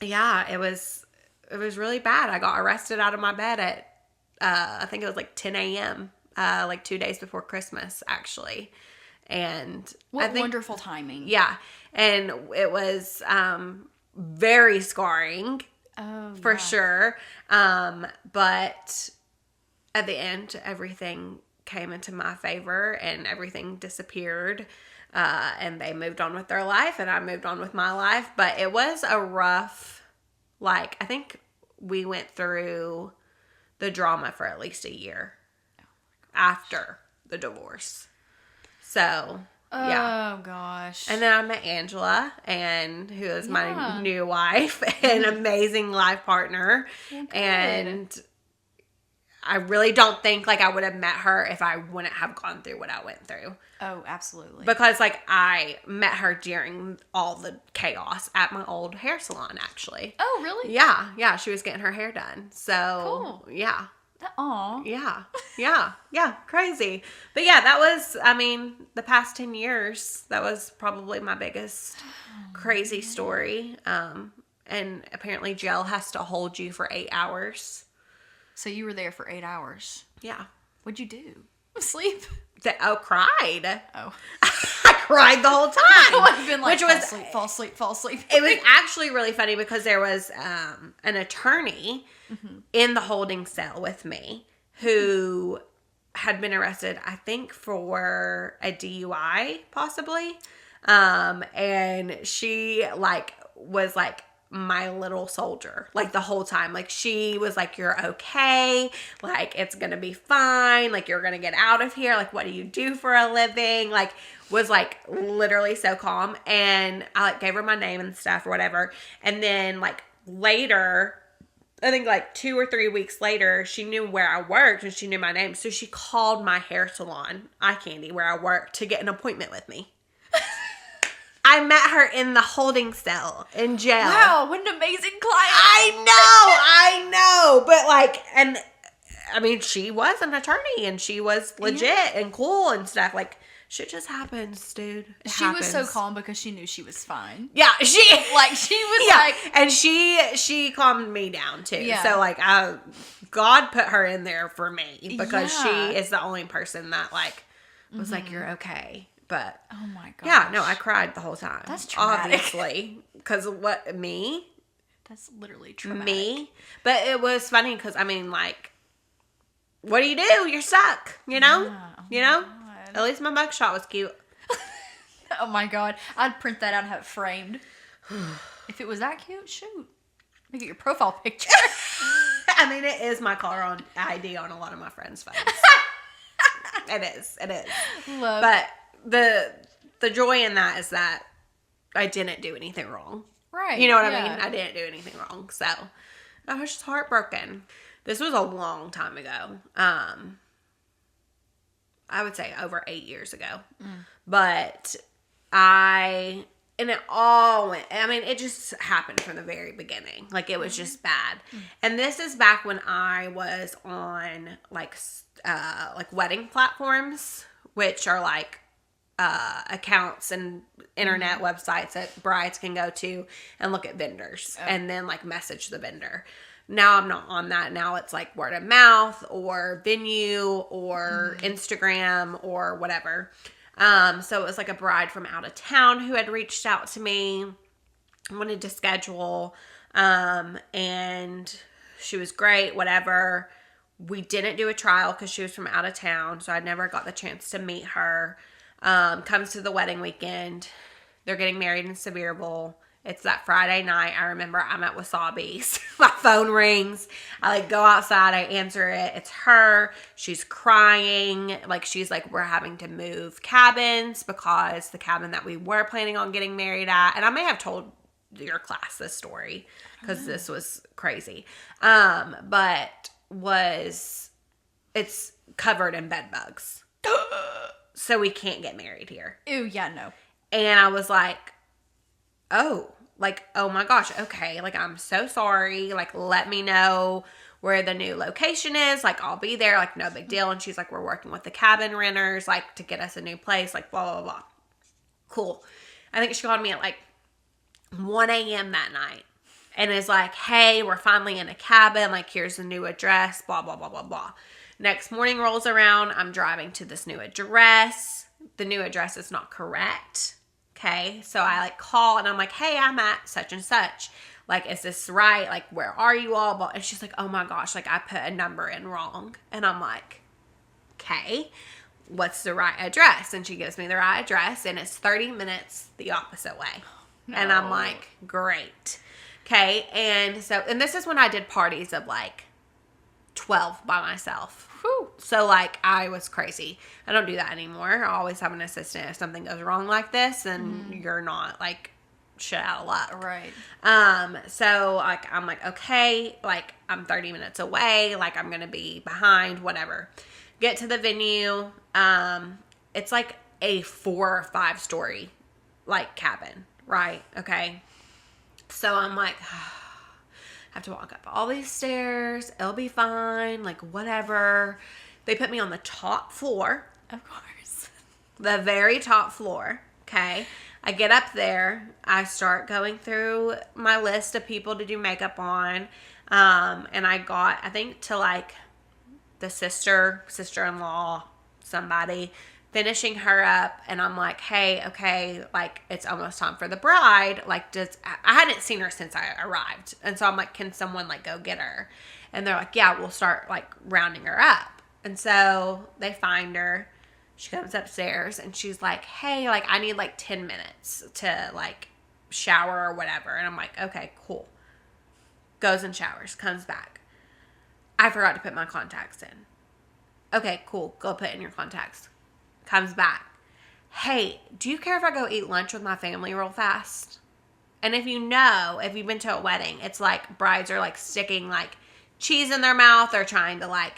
yeah, it was really bad. I got arrested out of my bed at, I think it was like 10 a.m., like 2 days before Christmas, actually. And what wonderful timing. Yeah. And it was very scarring, for sure. But at the end, everything came into my favor and everything disappeared. And they moved on with their life and I moved on with my life. But it was a rough, I think we went through the drama for at least a year after the divorce. So, yeah. Oh, gosh. And then I met Angela, who is my new wife, an amazing life partner. Okay. And I really don't think, I would have met her if I wouldn't have gone through what I went through. Oh, absolutely. Because, I met her during all the chaos at my old hair salon, actually. Oh, really? Yeah. Yeah, she was getting her hair done. So, cool. Yeah. Aw. Yeah, crazy. But yeah, that was, the past 10 years, that was probably my biggest crazy story. And apparently jail has to hold you for 8 hours. So you were there for 8 hours? Yeah. What'd you do? Sleep? Cried. Oh. I cried the whole time. I've been fall asleep. It was actually really funny because there was an attorney in the holding cell with me who had been arrested, I think, for a DUI, possibly. And she, was, my little soldier, the whole time. She was you're okay. It's gonna be fine. You're gonna get out of here. What do you do for a living? Was, literally so calm. And I, gave her my name and stuff or whatever. And then, later, I think 2 or 3 weeks later, she knew where I worked and she knew my name. So she called my hair salon, Eye Candy, where I worked, to get an appointment with me. I met her in the holding cell in jail. Wow, what an amazing client. I know. But and she was an attorney and she was legit and cool and stuff. Shit just happens, dude. She was so calm because she knew she was fine. Yeah, she was and she calmed me down too. Yeah. So God put her in there for me because she is the only person that was you're okay. But oh my god, yeah, no, I cried the whole time. That's traumatic. Obviously, because me. That's literally traumatic. Me, but it was funny because what do? You're stuck. You know. Yeah. You know. God. At least my mugshot was cute. Oh my god, I'd print that out and have it framed. If it was that cute, shoot, make it your profile picture. It is my caller ID on a lot of my friends' phones. It is. Love. But the joy in that is that I didn't do anything wrong. Right. You know what I mean? I didn't do anything wrong. So I was just heartbroken. This was a long time ago. I would say over 8 years ago. But and it all went, it just happened from the very beginning. It was just bad. And this is back when I was on wedding platforms, which are accounts and internet websites that brides can go to and look at vendors and then message the vendor. Now I'm not on that. Now it's word of mouth or Venue or Instagram or whatever. So it was like a bride from out of town who had reached out to me, wanted to schedule, and she was great, whatever. We didn't do a trial because she was from out of town, so I never got the chance to meet her. Comes to the wedding weekend. They're getting married in Sevierville. It's that Friday night. I remember I'm at Wasabi's. My phone rings. I go outside. I answer it. It's her. She's crying. She's like, we're having to move cabins because the cabin that we were planning on getting married at, and I may have told your class this story because this was crazy. But it's covered in bedbugs. So we can't get married here. Ew, yeah, no. And I was like, oh my gosh, okay. I'm so sorry. Let me know where the new location is. I'll be there. No big deal. And she's like, we're working with the cabin renters, to get us a new place. Blah, blah, blah. Cool. I think she called me at 1 a.m. that night. And is like, hey, we're finally in a cabin. Here's the new address. Blah, blah, blah, blah, blah. Next morning rolls around. I'm driving to this new address. The new address is not correct. Okay. So I call and I'm like, hey, I'm at such and such. Is this right? Where are you all? And she's like, oh my gosh, I put a number in wrong. And I'm like, okay, what's the right address? And she gives me the right address and it's 30 minutes the opposite way. No. And I'm like, great. Okay. And this is when I did parties of 12 by myself. Whew. So I was crazy. I don't do that anymore. I always have an assistant if something goes wrong like this and you're not shit out of luck. Right. So I'm like, okay, I'm 30 minutes away. I'm going to be behind, whatever. Get to the venue. It's a 4 or 5 story cabin. Right. Okay. So I'm like, have to walk up all these stairs. It'll be fine. Whatever. They put me on the top floor. Of course. The very top floor. Okay. I get up there. I start going through my list of people to do makeup on. And I got, I think, to the sister-in-law, somebody, finishing her up. And I'm like, hey, okay, it's almost time for the bride. I hadn't seen her since I arrived. And so I'm like, can someone go get her? And they're like, yeah, we'll start rounding her up. And so they find her. She comes upstairs and she's like, hey, I need 10 minutes to shower or whatever. And I'm like, okay, cool. Goes and showers, comes back. I forgot to put my contacts in. Okay, cool. Go put in your contacts. Comes back. Hey, do you care if I go eat lunch with my family real fast? And if you've been to a wedding, it's brides are sticking cheese in their mouth. They're trying to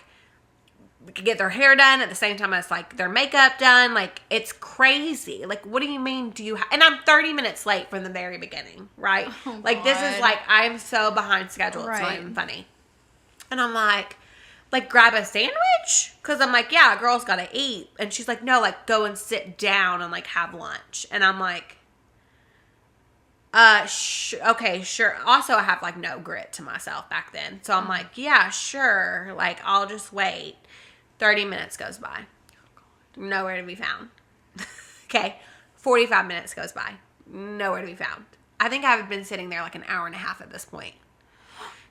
get their hair done at the same time as their makeup done. It's crazy. What do you mean and I'm 30 minutes late from the very beginning, right? Oh, this is I'm so behind schedule. Right. It's not even funny. And I'm like, grab a sandwich? Because I'm like, yeah, a girl's got to eat. And she's like, no, go and sit down and have lunch. And I'm like, okay, sure. Also, I have no grit to myself back then. So I'm like, yeah, sure. I'll just wait. 30 minutes goes by. Nowhere to be found. Okay. 45 minutes goes by. Nowhere to be found. I think I've been sitting there an hour and a half at this point.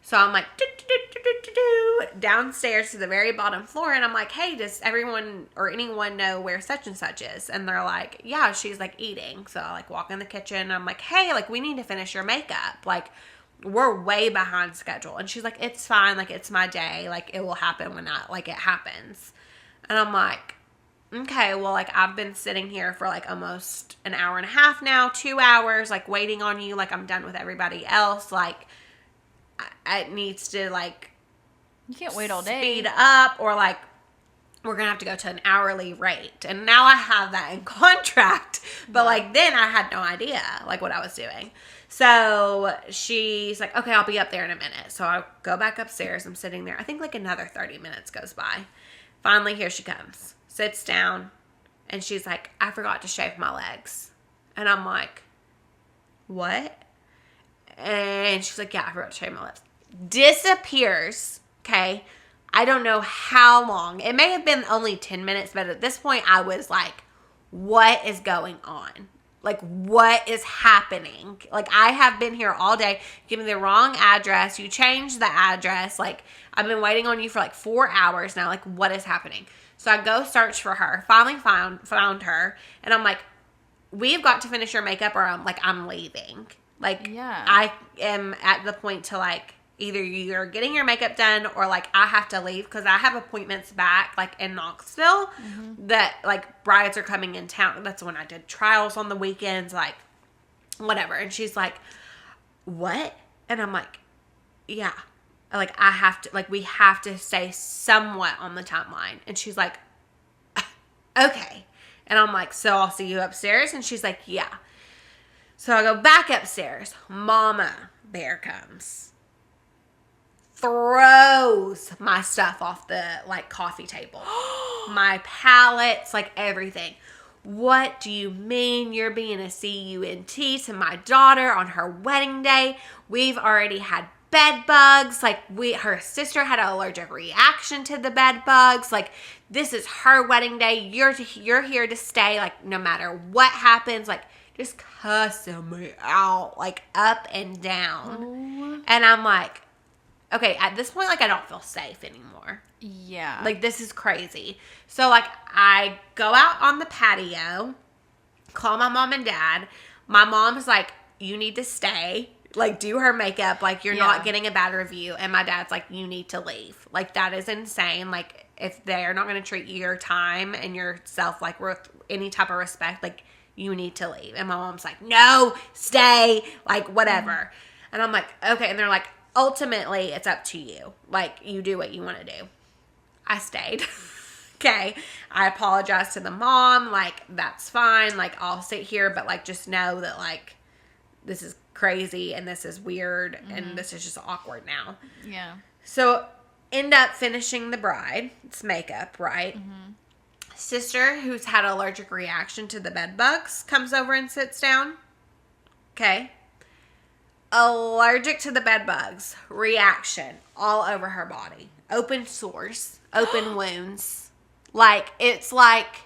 So I'm downstairs to the very bottom floor. And I'm like, hey, does everyone or anyone know where such and such is? And they're like, yeah, she's eating. So I walk in the kitchen. I'm like, hey, we need to finish your makeup. We're way behind schedule. And she's like, it's fine. It's my day. It will happen when it happens. And I'm like, okay, well, I've been sitting here for almost an hour and a half now, 2 hours, waiting on you. I'm done with everybody else. It needs to you can't wait all day. Speed up, or we're gonna have to go to an hourly rate. And now I have that in contract, but then I had no idea what I was doing. So she's like, okay, I'll be up there in a minute. So I go back upstairs. I'm sitting there. I think another 30 minutes goes by. Finally, here she comes, sits down, and she's like, I forgot to shave my legs. And I'm like, what? And she's like, yeah, I forgot to shave my legs. Disappears. Okay. I don't know how long. It may have been only 10 minutes, but at this point I was what is going on? Like, what is happening? Like, I have been here all day. Give me the wrong address. You changed the address. Like, I've been waiting on you for like 4 hours now. Like, what is happening? So I go search for her. Finally found her. And I'm like, we've got to finish your makeup or I'm leaving. Like, yeah. I am at the point to like, either you're getting your makeup done or like I have to leave because I have appointments back like in Knoxville that like brides are coming in town. That's when I did trials on the weekends, like whatever. And she's like, what? And I'm like, yeah. Like I have to, like we have to stay somewhat on the timeline. And she's like, okay. And I'm like, so I'll see you upstairs? And she's like, yeah. So I go back upstairs. Mama bear comes. Throws my stuff off the like coffee table. My palettes, like everything. What do you mean you're being a CUNT to my daughter on her wedding day? We've already had bed bugs. Like her sister had an allergic reaction to the bed bugs. Like this is her wedding day. You're here to stay. Like no matter what happens, like just cussing me out, like up and down. Oh. And I'm like, okay, at this point, like, I don't feel safe anymore. Yeah. Like, this is crazy. So, like, I go out on the patio, call my mom and dad. My mom's like, you need to stay. Like, do her makeup. Like, you're not getting a bad review. And my dad's like, you need to leave. Like, that is insane. Like, if they're not going to treat your time and yourself, like, with any type of respect, like, you need to leave. And my mom's like, no, stay. Like, whatever. And I'm like, okay. And they're like, ultimately, it's up to you. Like, you do what you want to do. I stayed. Okay. I apologize to the mom. Like, that's fine. Like, I'll sit here, but, like, just know that, like, this is crazy and this is weird and this is just awkward now. Yeah. So, end up finishing the bride's makeup, right? Sister, who's had an allergic reaction to the bed bugs, comes over and sits down. Okay. Allergic to the bed bugs, reaction all over her body, open sores, open wounds. Like, it's like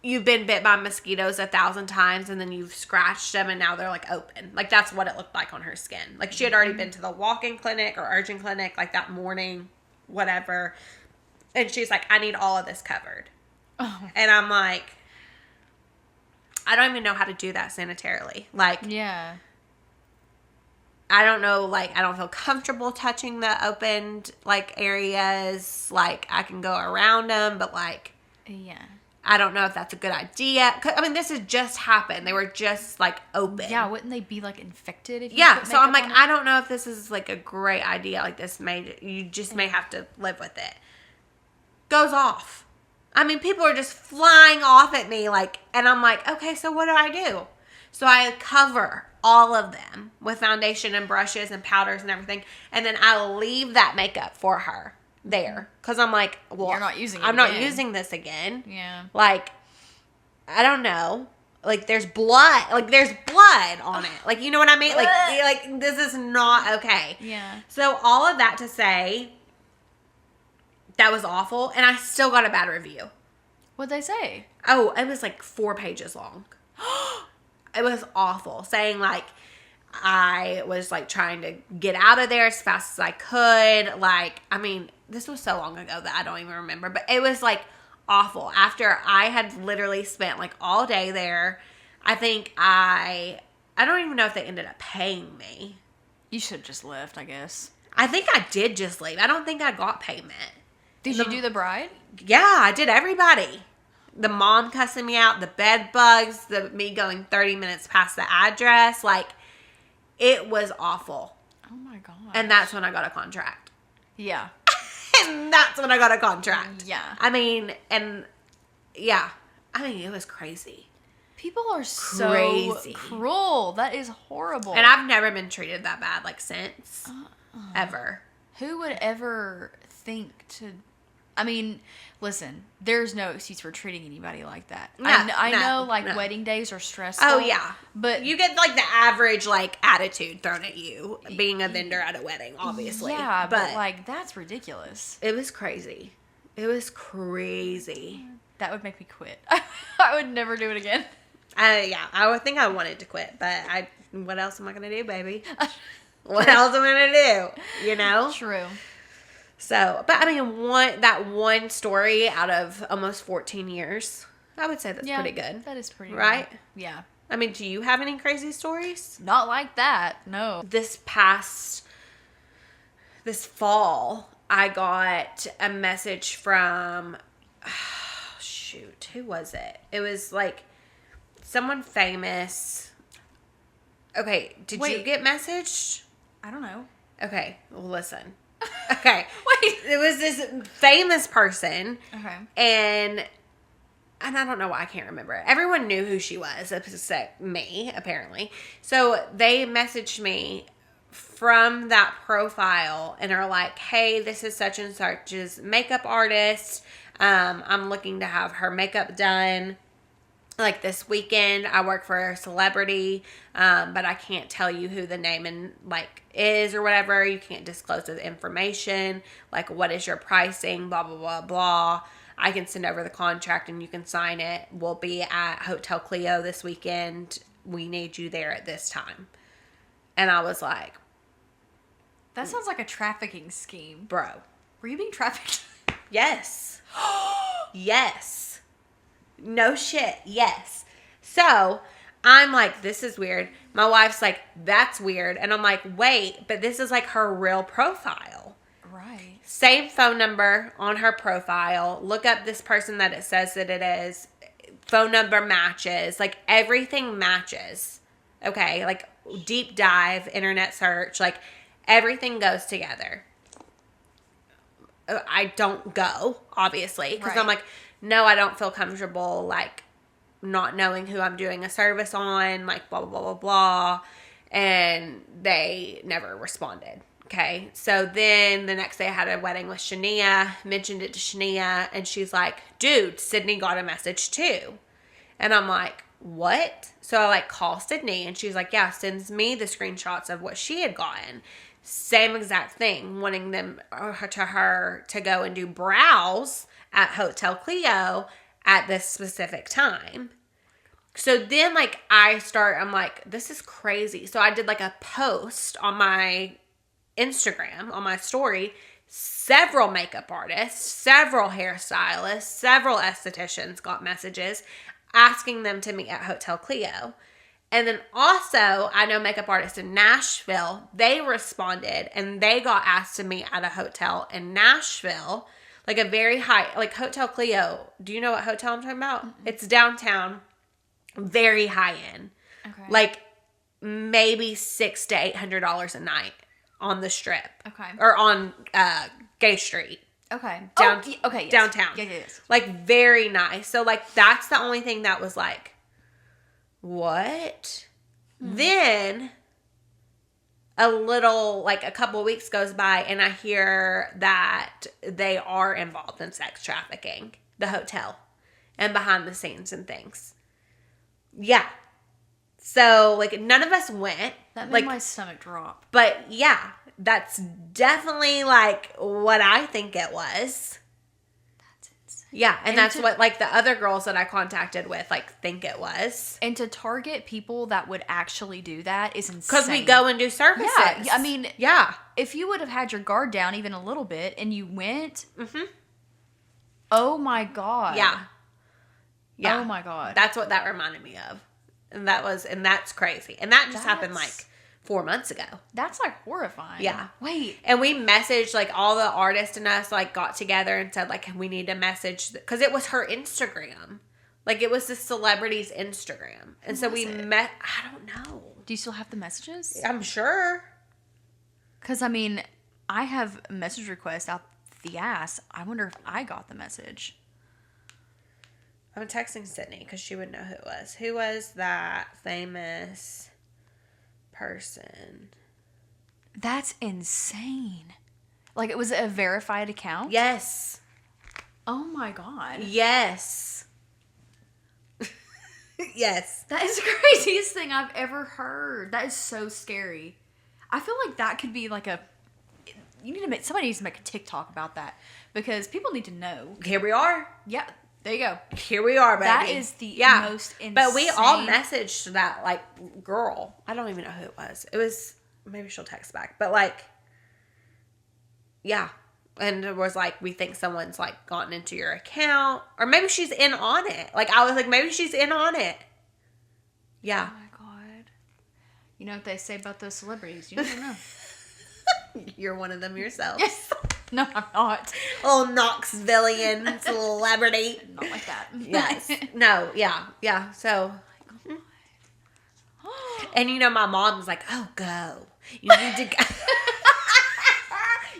you've been bit by mosquitoes 1,000 times and then you've scratched them and now they're like open. Like, that's what it looked like on her skin. Like, she had already been to the walk-in clinic or urgent clinic like that morning, whatever. And she's like, I need all of this covered. Oh. And I'm like, I don't even know how to do that sanitarily. Like, yeah. I don't know, like, I don't feel comfortable touching the opened, like, areas. Like, I can go around them, but, like, yeah. I don't know if that's a good idea. I mean, this has just happened. They were just, like, open. Yeah, wouldn't they be, like, infected if you Yeah, so I'm like, I don't know if this is, like, a great idea. Like, you just may have to live with it. Goes off. I mean, people are just flying off at me, like, and I'm like, okay, so what do I do? So I cover all of them with foundation and brushes and powders and everything. And then I leave that makeup for her there. Because I'm like, well, you're not using it I'm again. not using this again. Yeah. Like, I don't know. Like, there's blood. Like, there's blood on it. Like, you know what I mean? Like this is not okay. Yeah. So all of that to say, that was awful. And I still got a bad review. What'd they say? Oh, it was like 4 pages long. It was awful. Saying, like, I was, like, trying to get out of there as fast as I could. Like, I mean, this was so long ago that I don't even remember. But it was, like, awful. After I had literally spent, like, all day there, I think I don't even know if they ended up paying me. You should have just left, I guess. I think I did just leave. I don't think I got payment. Did you do the bride? Yeah, I did everybody. The mom cussing me out, the bed bugs, me going 30 minutes past the address. Like, it was awful. Oh my gosh. And that's when I got a contract. Yeah. And that's when I got a contract. Yeah. I mean, and yeah. I mean, it was crazy. People are so cruel. That is horrible. And I've never been treated that bad, like, since. Ever. Who would ever think to... I mean, listen, there's no excuse for treating anybody like that. I know, like, wedding days are stressful. Oh, yeah. But you get, like, the average, like, attitude thrown at you being a vendor at a wedding, obviously. Yeah, but like, that's ridiculous. It was crazy. It was crazy. That would make me quit. I would never do it again. Yeah, I would think I wanted to quit, but what else am I going to do, baby? What else am I going to do? You know? True. So, but I mean, that one story out of almost 14 years, I would say that's pretty good. That is pretty right? good. Yeah. I mean, do you have any crazy stories? Not like that, no. This fall, I got a message from, who was it? It was like someone famous. Okay, did you get messaged? I don't know. Okay, well, listen. Okay. Wait. It was this famous person. Okay. And I don't know why I can't remember it. Everyone knew who she was, except me, apparently. So they messaged me from that profile and are like, hey, this is such and such's makeup artist. I'm looking to have her makeup done like this weekend. I work for a celebrity, but I can't tell you who the name and like is or whatever. You can't disclose the information. Like, what is your pricing? Blah, blah, blah, blah. I can send over the contract and you can sign it. We'll be at Hotel Clio this weekend. We need you there at this time. And I was like, that sounds like a trafficking scheme. Bro. Were you being trafficked? Yes. Yes. No shit. Yes. So I'm like, this is weird. My wife's like, that's weird. And I'm like, wait, but this is like her real profile. Right. Same phone number on her profile. Look up this person that it says that it is. Phone number matches. Like, everything matches. Okay? Like, deep dive, internet search. Like, everything goes together. I don't go, obviously. Because I'm like, no, I don't feel comfortable, like, not knowing who I'm doing a service on. Like, blah, blah, blah, blah, blah. And they never responded. Okay, so then the next day I had a wedding with Shania, mentioned it to Shania, and she's like, dude, Sydney got a message too. And I'm like, what? So I like call Sydney, and she's like, yeah, sends me the screenshots of what she had gotten. Same exact thing, wanting them to her to go and do brows at Hotel Clio at this specific time. So then like I'm like, this is crazy. So I did like a post on my Instagram, on my story. Several makeup artists, several hairstylists, several estheticians got messages asking them to meet at Hotel Clio. And then also, I know makeup artists in Nashville, they responded and they got asked to meet at a hotel in Nashville, like a very high, like Hotel Clio. Do you know what hotel I'm talking about? Mm-hmm. It's downtown, very high end, like maybe $600 to $800 a night. On the Strip. Okay. Or on Gay Street. Okay. Yes. Downtown. Yes. Like, very nice. So, like, that's the only thing that was like, what? Mm-hmm. Then, a couple of weeks goes by, and I hear that they are involved in sex trafficking. The hotel. And behind the scenes and things. Yeah. So, like, none of us went. That made my stomach drop. But, yeah, that's definitely, like, what I think it was. That's insane. Yeah, and that's what, like, the other girls that I contacted with, like, think it was. And to target people that would actually do that is insane. Because we go and do services. Yeah, I mean, yeah. If you would have had your guard down even a little bit and you went, oh, my God. Yeah. Yeah. Oh, my God. That's what that reminded me of. And that's crazy. And that just happened like 4 months ago. That's like horrifying. Yeah. Wait. And we messaged, like, all the artists and us, like, got together and said, like, we need to message, because it was her Instagram. Like, it was the celebrity's Instagram. And so we met, I don't know. Do you still have the messages? I'm sure. Because, I mean, I have a message request out the ass. I wonder if I got the message. I'm texting Sydney because she would know who it was. Who was that famous person? That's insane. Like, it was a verified account? Yes. Oh, my God. Yes. Yes. That is the craziest thing I've ever heard. That is so scary. I feel like that could be like somebody needs to make a TikTok about that because people need to know. Here we are. Yeah. There you go. Here we are, baby. That is the most insane. But we all messaged that, like, girl. I don't even know who it was. It was, maybe she'll text back. But, like, yeah. And it was like, we think someone's, like, gotten into your account. Or maybe she's in on it. Like, I was like, maybe she's in on it. Yeah. Oh, my God. You know what they say about those celebrities. You never know. You're one of them yourself. Yes. No, I'm not. Oh, Knoxvillian celebrity. Not like that. Yes. No, yeah. Yeah. So. And you know, my mom's like, oh, go. You need to go.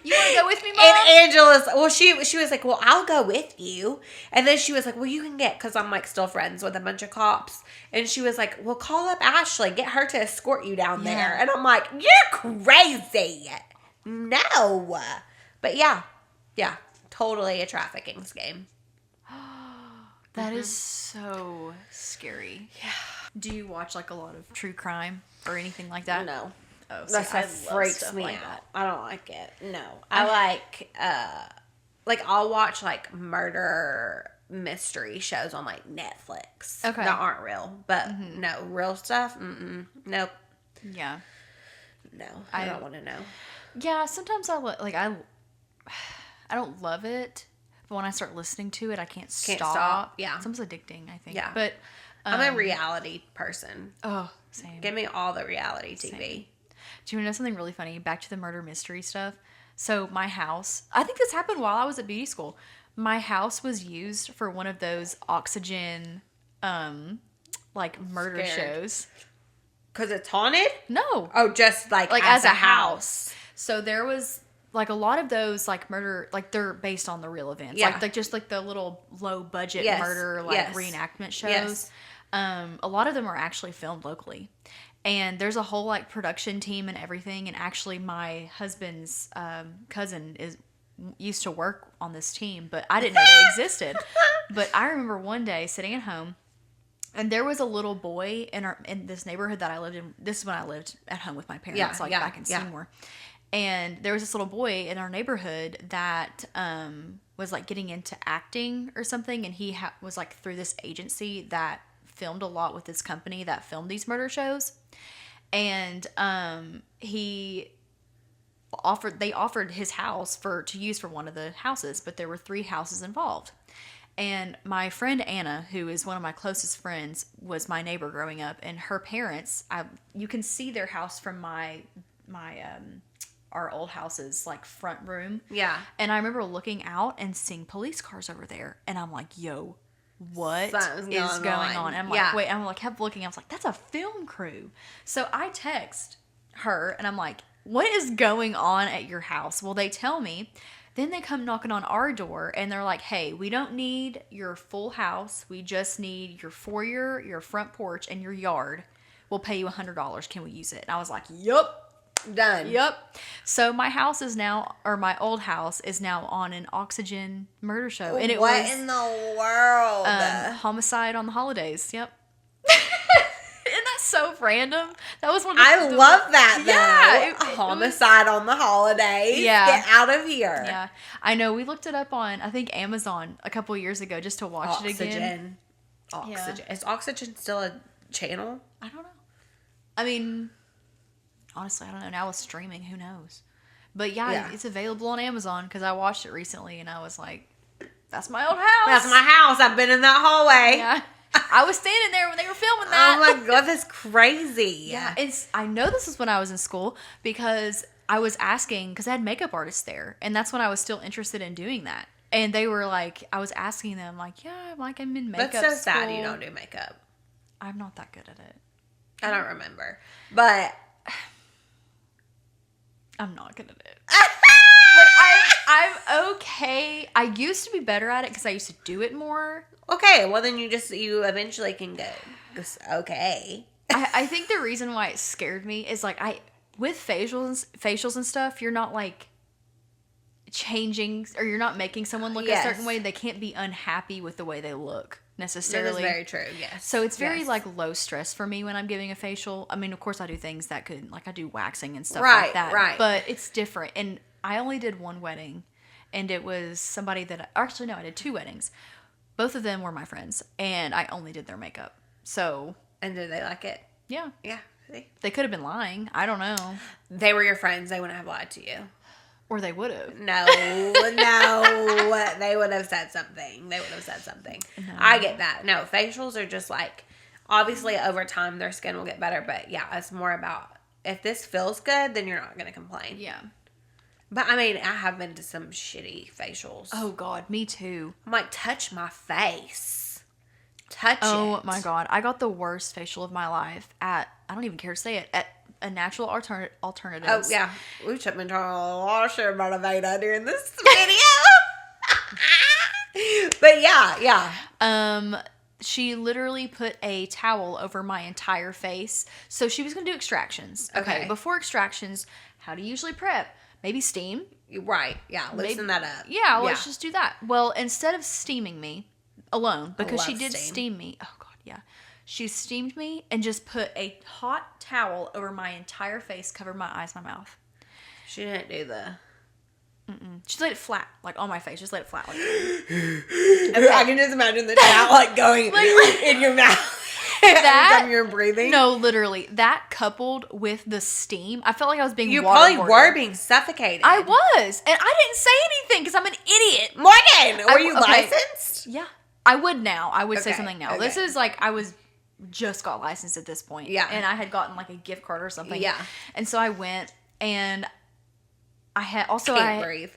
You want to go with me, Mom? And Angela's, well, she was like, well, I'll go with you. And then she was like, well, you can get, because I'm like still friends with a bunch of cops. And she was like, well, call up Ashley. Get her to escort you down there. And I'm like, you're crazy. No. But yeah, totally a trafficking scheme. That is so scary. Yeah. Do you watch like a lot of true crime or anything like that? No. Oh, that stuff freaks me out. I don't like it. No. I like, I'll watch like murder mystery shows on like Netflix. Okay. That aren't real. But no, real stuff? Nope. Yeah. No. I don't want to know. Yeah, sometimes I don't love it, but when I start listening to it, I can't stop. Yeah. It's almost addicting, I think. Yeah. But I'm a reality person. Oh, same. Give me all the reality TV. Same. Do you want to know something really funny? Back to the murder mystery stuff. So my house, I think this happened while I was at beauty school. My house was used for one of those oxygen, like murder shows. Because it's haunted? No. Oh, just like as a house. So there was like a lot of those like murder, like they're based on the real events. Yeah. Like just like the little low budget murder reenactment shows. Yes. A lot of them are actually filmed locally. And there's a whole like production team and everything. And actually my husband's cousin used to work on this team, but I didn't know they existed. But I remember one day sitting at home, and there was a little boy in this neighborhood that I lived in. This is when I lived at home with my parents, back in Seymour. And there was this little boy in our neighborhood that was like getting into acting or something, and he was like through this agency that filmed a lot with this company that filmed these murder shows. And they offered his house to use for one of the houses, but there were 3 houses involved. And my friend Anna, who is one of my closest friends, was my neighbor growing up, and her parents, you can see their house from our old house's like front room. Yeah. And I remember looking out and seeing police cars over there, and I'm like, yo, what is going on? And I'm like, wait, I'm like, kept looking. I was like, that's a film crew. So I text her, and I'm like, what is going on at your house? Well, they tell me. Then they come knocking on our door, and they're like, hey, we don't need your full house. We just need your foyer, your front porch, and your yard. We'll pay you $100. Can we use it? And I was like, yup. Done. Yep. So my house is now, or my old house is now on an oxygen murder show. And what in the world? Homicide on the Holidays. Yep. Isn't that so random? That was one. I love that. Yeah, Homicide on the Holidays. Yeah, get out of here. Yeah, I know. We looked it up on I think Amazon a couple years ago just to watch it again. Oxygen. Yeah. Is Oxygen still a channel? I don't know. I mean, honestly, I don't know. Now with streaming, who knows? But yeah, it's available on Amazon because I watched it recently and I was like, "That's my old house. That's my house. I've been in that hallway." Yeah. I was standing there when they were filming that. Oh my God, that's crazy. Yeah, I know this is when I was in school because I was asking, because I had makeup artists there, and that's when I was still interested in doing that. And they were like, I was asking them, like, yeah, like I'm in makeup That's so school. sad you don't do makeup. I'm not that good at it. I don't remember. But I'm not good at it. I'm okay. I used to be better at it because I used to do it more. Okay, well then you eventually can go. Okay. I think the reason why it scared me is like with facials and stuff, you're not like changing or you're not making someone look a certain way. They can't be unhappy with the way they look necessarily. That is very true. Yes. So it's very like low stress for me when I'm giving a facial. I mean, of course I do things that could like I do waxing and stuff like that. Right. But it's different. And I only did one wedding, and it was somebody that actually no, I did 2 weddings. Both of them were my friends, and I only did their makeup. So. And did they like it? Yeah. Yeah. See? They could have been lying. I don't know. They were your friends. They wouldn't have lied to you. Or they would have. No. They would have said something. No. I get that. No, facials are just like, obviously over time their skin will get better. But yeah, it's more about if this feels good, then you're not going to complain. Yeah. But I mean, I have been to some shitty facials. Oh, God. Me too. I'm like, touch my face. Touch it. Oh, my God. I got the worst facial of my life at, I don't even care to say it, at a natural alternatives. Oh, yeah. We took me to a lot of shit about Aveda during this video. But yeah. She literally put a towel over my entire face. So she was going to do extractions. Okay. Before extractions, how do you usually prep? Maybe steam. Right. Yeah. Loosen that up. Yeah. Let's just do that. Well, instead of steaming me alone, because she did steam me. Oh, God. Yeah. She steamed me and just put a hot towel over my entire face, covered my eyes, my mouth. She didn't do the... She laid it flat, like on my face. Just laid it flat. Like... I can just imagine the towel like going in your mouth. That every time you're breathing. No, literally. That coupled with the steam, I felt like I was being You probably were being suffocated. I was. And I didn't say anything because I'm an idiot. Morgan, were you licensed? Yeah. I would now. I would say something now. This is like, I was just got licensed at this point. Yeah. And I had gotten like a gift card or something. Yeah. And so I went and I had also Can't breathe.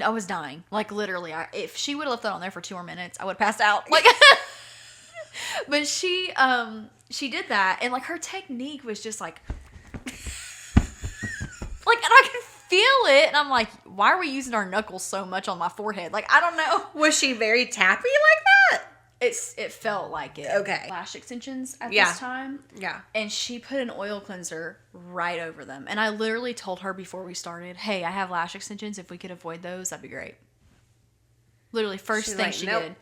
I was dying. Like literally, if she would have left that on there for 2 more minutes, I would have passed out. Like but she did that, and like her technique was just like and I could feel it, and I'm like, why are we using our knuckles so much on my forehead? Like, I don't know. Was she very tappy like that? It felt like it. Okay. Lash extensions at this time. Yeah. And she put an oil cleanser right over them. And I literally told her before we started, hey, I have lash extensions. If we could avoid those, that'd be great. Literally, first thing she did.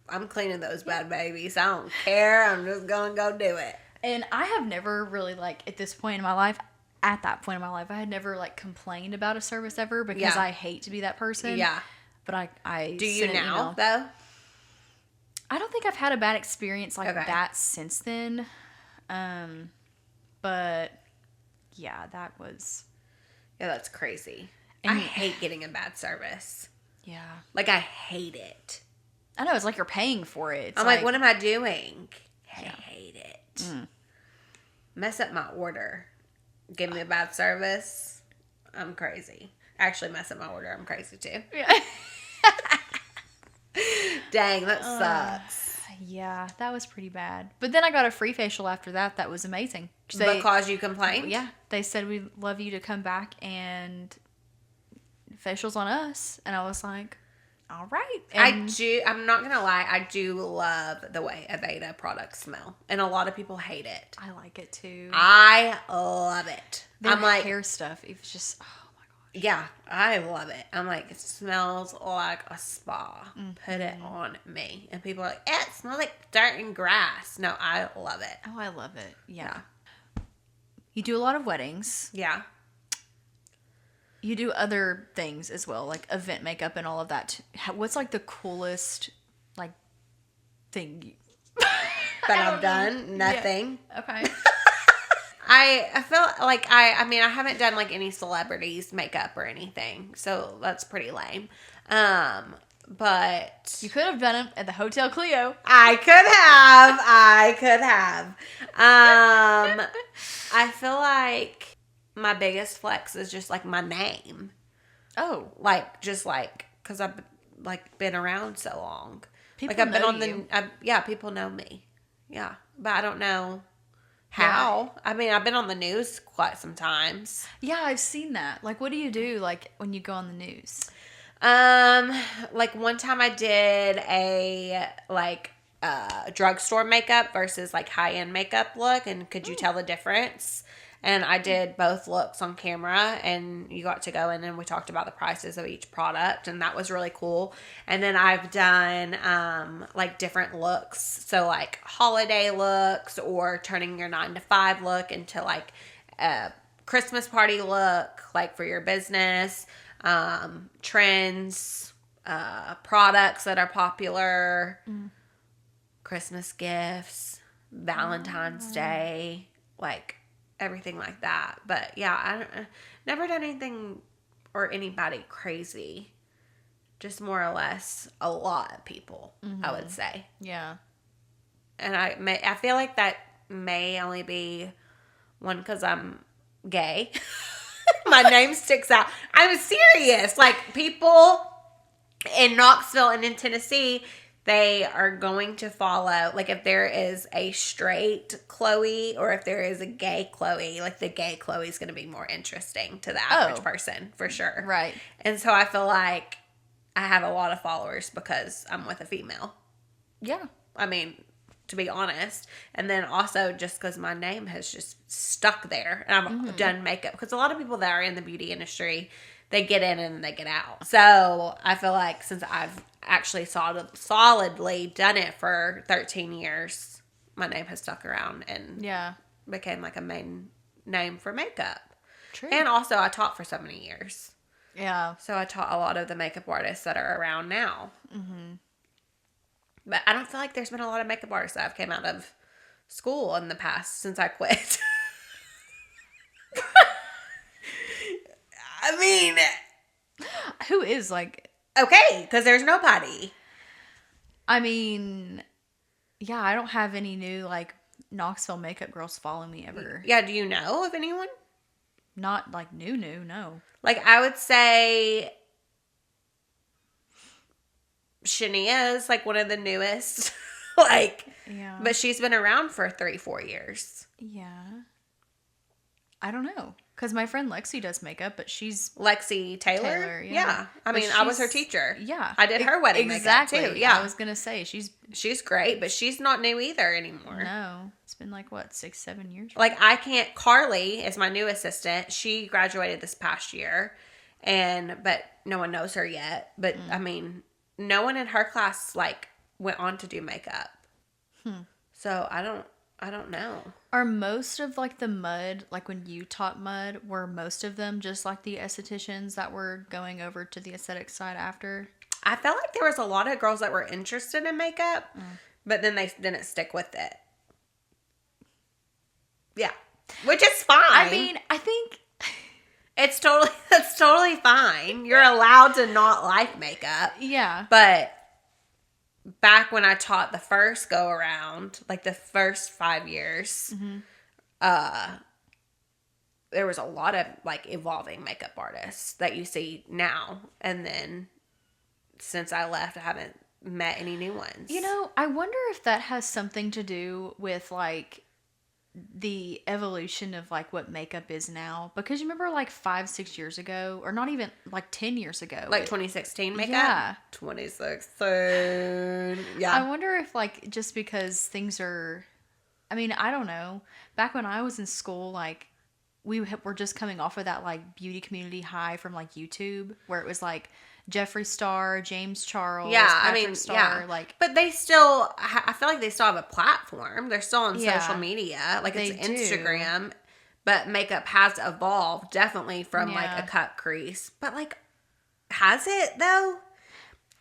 I'm cleaning those bad babies. I don't care. I'm just going to go do it. And I have never really, like, at that point in my life, I had never, like, complained about a service ever because I hate to be that person. Yeah. But I do you now, though? I don't think I've had a bad experience like that since then. But yeah, that was... Yeah, that's crazy. And I hate getting a bad service. Yeah. Like, I hate it. I know, it's like you're paying for it. I'm like, what am I doing? I hate it. Mess up my order. Give me a bad service. I'm crazy. Actually, mess up my order. I'm crazy, too. Yeah. Dang, that sucks. Yeah, that was pretty bad. But then I got a free facial after that. That was amazing. Because you complained? Yeah. They said, we'd love you to come back and facials on us. And I was like, all right. And I'm not going to lie. I do love the way Aveda products smell. And a lot of people hate it. I like it too. I love it. I'm like, hair stuff. It's just, oh my gosh. Yeah, I love it. I'm like, it smells like a spa. Put it on me. And people are like, it smells like dirt and grass. No, I love it. Oh, I love it. Yeah. You do a lot of weddings. Yeah. You do other things as well, like event makeup and all of that. What's like the coolest like thing that I've done? Nothing. Yeah. Okay. I feel like I haven't done like any celebrities makeup or anything, so that's pretty lame. But you could have done it at the Hotel Clio. I could have. I feel like my biggest flex is just like my name. Oh, like just like because I've like been around so long. People like I've been know on you. People know me. Yeah, but I don't know how. Yeah. I mean, I've been on the news quite some times. Yeah, I've seen that. Like, what do you do like when you go on the news? Like one time I did a drugstore makeup versus like high-end makeup look, and could you tell the difference? And I did both looks on camera, and you got to go in and we talked about the prices of each product, and that was really cool. And then I've done like different looks, so like holiday looks or turning your 9-to-5 look into like a Christmas party look, like for your business, trends, products that are popular, Christmas gifts, Valentine's Day, like everything like that. But yeah, I never done anything or anybody crazy. Just more or less a lot of people, I would say. Yeah. And I feel like that may only be one because I'm gay. My name sticks out. I'm serious. Like, people in Knoxville and in Tennessee, they are going to follow, like, if there is a straight Chloe or if there is a gay Chloe, like, the gay Chloe is going to be more interesting to the average person, for sure. Right. And so I feel like I have a lot of followers because I'm with a female. Yeah. I mean, to be honest. And then also just because my name has just stuck there. And I've done makeup. Because a lot of people that are in the beauty industry, they get in and they get out. So I feel like since I've actually solidly done it for 13 years, my name has stuck around and became like a main name for makeup. True. And also I taught for so many years. Yeah. So I taught a lot of the makeup artists that are around now. But I don't feel like there's been a lot of makeup artists that have came out of school in the past since I quit. I mean, who is like... Okay, because there's nobody. I mean, yeah, I don't have any new, like, Knoxville makeup girls follow me ever. Yeah, do you know of anyone? Not, like, new, no. Like, I would say Shania is, like, one of the newest. Like, yeah. But she's been around for 3-4 years. Yeah. I don't know. Because my friend Lexi does makeup, but she's... Lexi Taylor? Yeah. I mean, I was her teacher. Yeah. I did her wedding makeup, too. Yeah. I was going to say, she's great, but she's not new either anymore. No. It's been like, what, 6-7 years? Like, Carly is my new assistant. She graduated this past year, but no one knows her yet. But, I mean, no one in her class, like, went on to do makeup. So, I don't know. Are most of, like, the mud, like, when you taught mud, were most of them just, like, the estheticians that were going over to the aesthetic side after? I felt like there was a lot of girls that were interested in makeup, but then they didn't stick with it. Yeah. Which is fine. I mean, I think... That's totally fine. You're allowed to not like makeup. Yeah. But back when I taught the first go around, like the first 5 years, there was a lot of like evolving makeup artists that you see now. And then since I left, I haven't met any new ones. You know, I wonder if that has something to do with like the evolution of like what makeup is now, because you remember like 5-6 years ago, or not even like 10 years ago, like 2016 makeup. Yeah, 2016. Yeah, I wonder if like just because things are, I mean, I don't know, back when I was in school, like we were just coming off of that like beauty community high from like YouTube, where it was like Jeffree Star, James Charles, Patrick Star, like, but they still, I feel like they still have a platform. They're still on social media, like it's Instagram, but makeup has evolved definitely from like a cut crease. But like, has it though?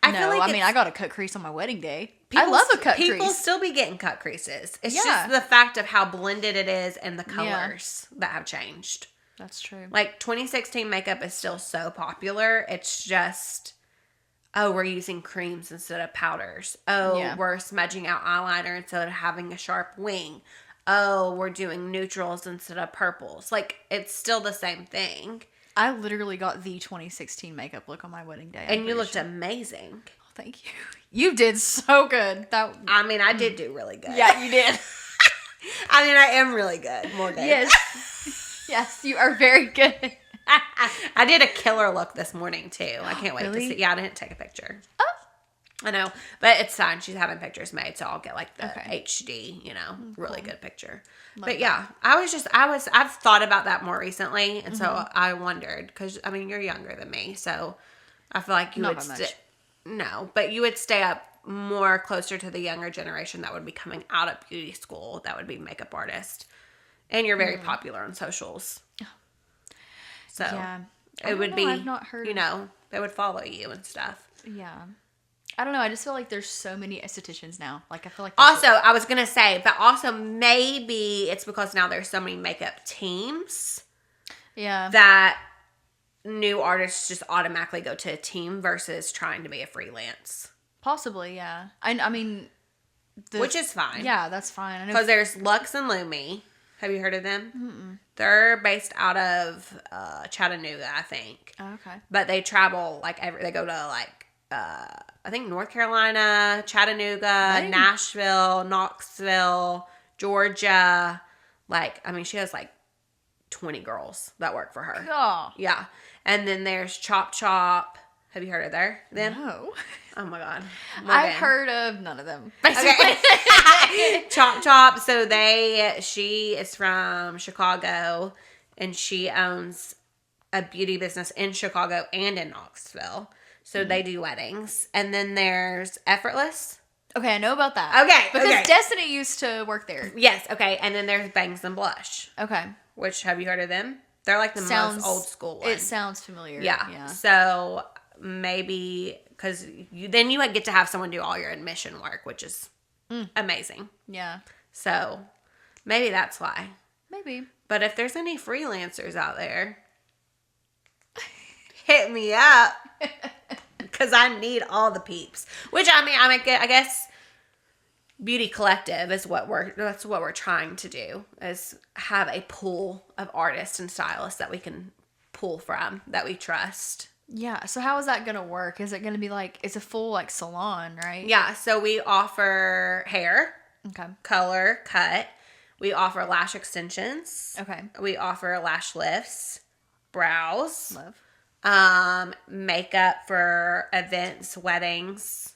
I mean, I got a cut crease on my wedding day. I love a cut crease. People still be getting cut creases. It's just the fact of how blended it is and the colors that have changed. That's true. Like 2016 makeup is still so popular. It's just, oh, we're using creams instead of powders. Oh, we're smudging out eyeliner instead of having a sharp wing. Oh, we're doing neutrals instead of purples. Like, it's still the same thing. I literally got the 2016 makeup look on my wedding day. And you looked amazing. Oh, thank you. You did so good. I mean, I did do really good. Yeah, you did. I mean, I am really good. More good. Yes. Yes, you are very good. I did a killer look this morning, too. I can't wait to see. Yeah, I didn't take a picture. Oh. I know. But it's fine. She's having pictures made, so I'll get like the HD, really good picture. But yeah, I've thought about that more recently. And so I wondered, because, I mean, you're younger than me. So I feel like you would no, but you would stay up more closer to the younger generation that would be coming out of beauty school. That would be makeup artist. And you're very popular on socials. So it would be, I've not heard they would follow you and stuff. Yeah. I don't know. I just feel like there's so many estheticians now. Like, I feel like... Also, I was going to say, but also maybe it's because now there's so many makeup teams. Yeah. That new artists just automatically go to a team versus trying to be a freelance. Possibly, yeah. I mean... Which is fine. Yeah, that's fine. Because there's Lux and Lumi. Have you heard of them? Mm-mm. They're based out of Chattanooga, I think. Oh, okay. But they travel, like, they go to, like, I think North Carolina, Chattanooga, Nashville, Knoxville, Georgia. Like, I mean, she has, like, 20 girls that work for her. Oh. Yeah. And then there's Chop Chop. Have you heard of them? No. Oh my God. I've heard of none of them. Okay. Chop Chop. So she is from Chicago and she owns a beauty business in Chicago and in Knoxville. So they do weddings. And then there's Effortless. Okay, I know about that. Okay. Because Destiny used to work there. Yes. Okay. And then there's Bangs and Blush. Okay. Which, have you heard of them? They're like the most old school one. It sounds familiar. Yeah. So maybe, because then you get to have someone do all your admission work, which is amazing. Yeah. So maybe that's why. Maybe. But if there's any freelancers out there, hit me up. Because I need all the peeps. Which, I guess Beauty Collective is that's what we're trying to do, is have a pool of artists and stylists that we can pull from, that we trust. Yeah. So how is that going to work? Is it going to be like, it's a full like salon, right? Yeah. So we offer hair, Okay. color, cut. We offer lash extensions. Okay. We offer lash lifts, brows. Love. Makeup for events, weddings,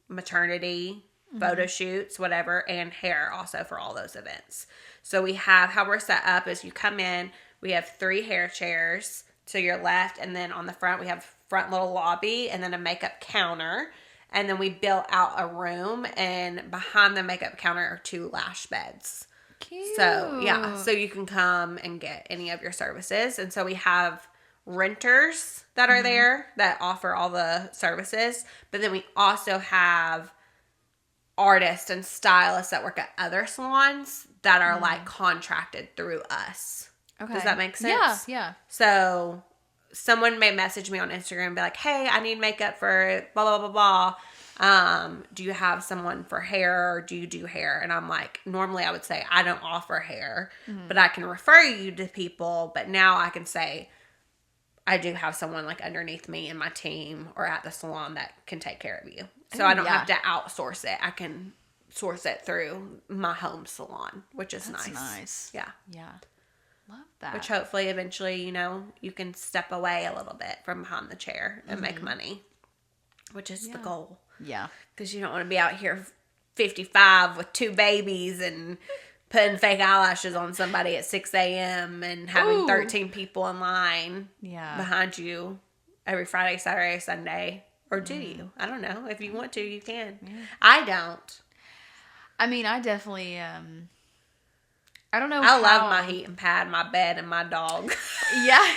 maternity, photo shoots, whatever, and hair also for all those events. So we have, how we're set up is you come in, we have 3 hair chairs to your left, and then on the front we have front little lobby and then a makeup counter, and then we built out a room, and behind the makeup counter are 2 lash beds. Cute. So yeah, so you can come and get any of your services. And so we have renters that are there that offer all the services, but then we also have artists and stylists that work at other salons that are like contracted through us. Okay. Does that make sense? Yeah. So someone may message me on Instagram and be like, hey, I need makeup for blah, blah, blah, blah. Do you have someone for hair, or do you do hair? And I'm like, normally I would say I don't offer hair, but I can refer you to people. But now I can say I do have someone like underneath me in my team or at the salon that can take care of you. So I don't have to outsource it. I can source it through my home salon, which is nice. Yeah. Yeah. Love that. Which hopefully eventually, you can step away a little bit from behind the chair and make money, which is the goal. Yeah. Because you don't want to be out here 55 with 2 babies and putting fake eyelashes on somebody at 6 a.m. and having 13 people in line behind you every Friday, Saturday, Sunday. Or do you? I don't know. If you want to, you can. Yeah. I don't. I mean, I definitely... I don't know. I love my heating pad, my bed, and my dog. Yeah.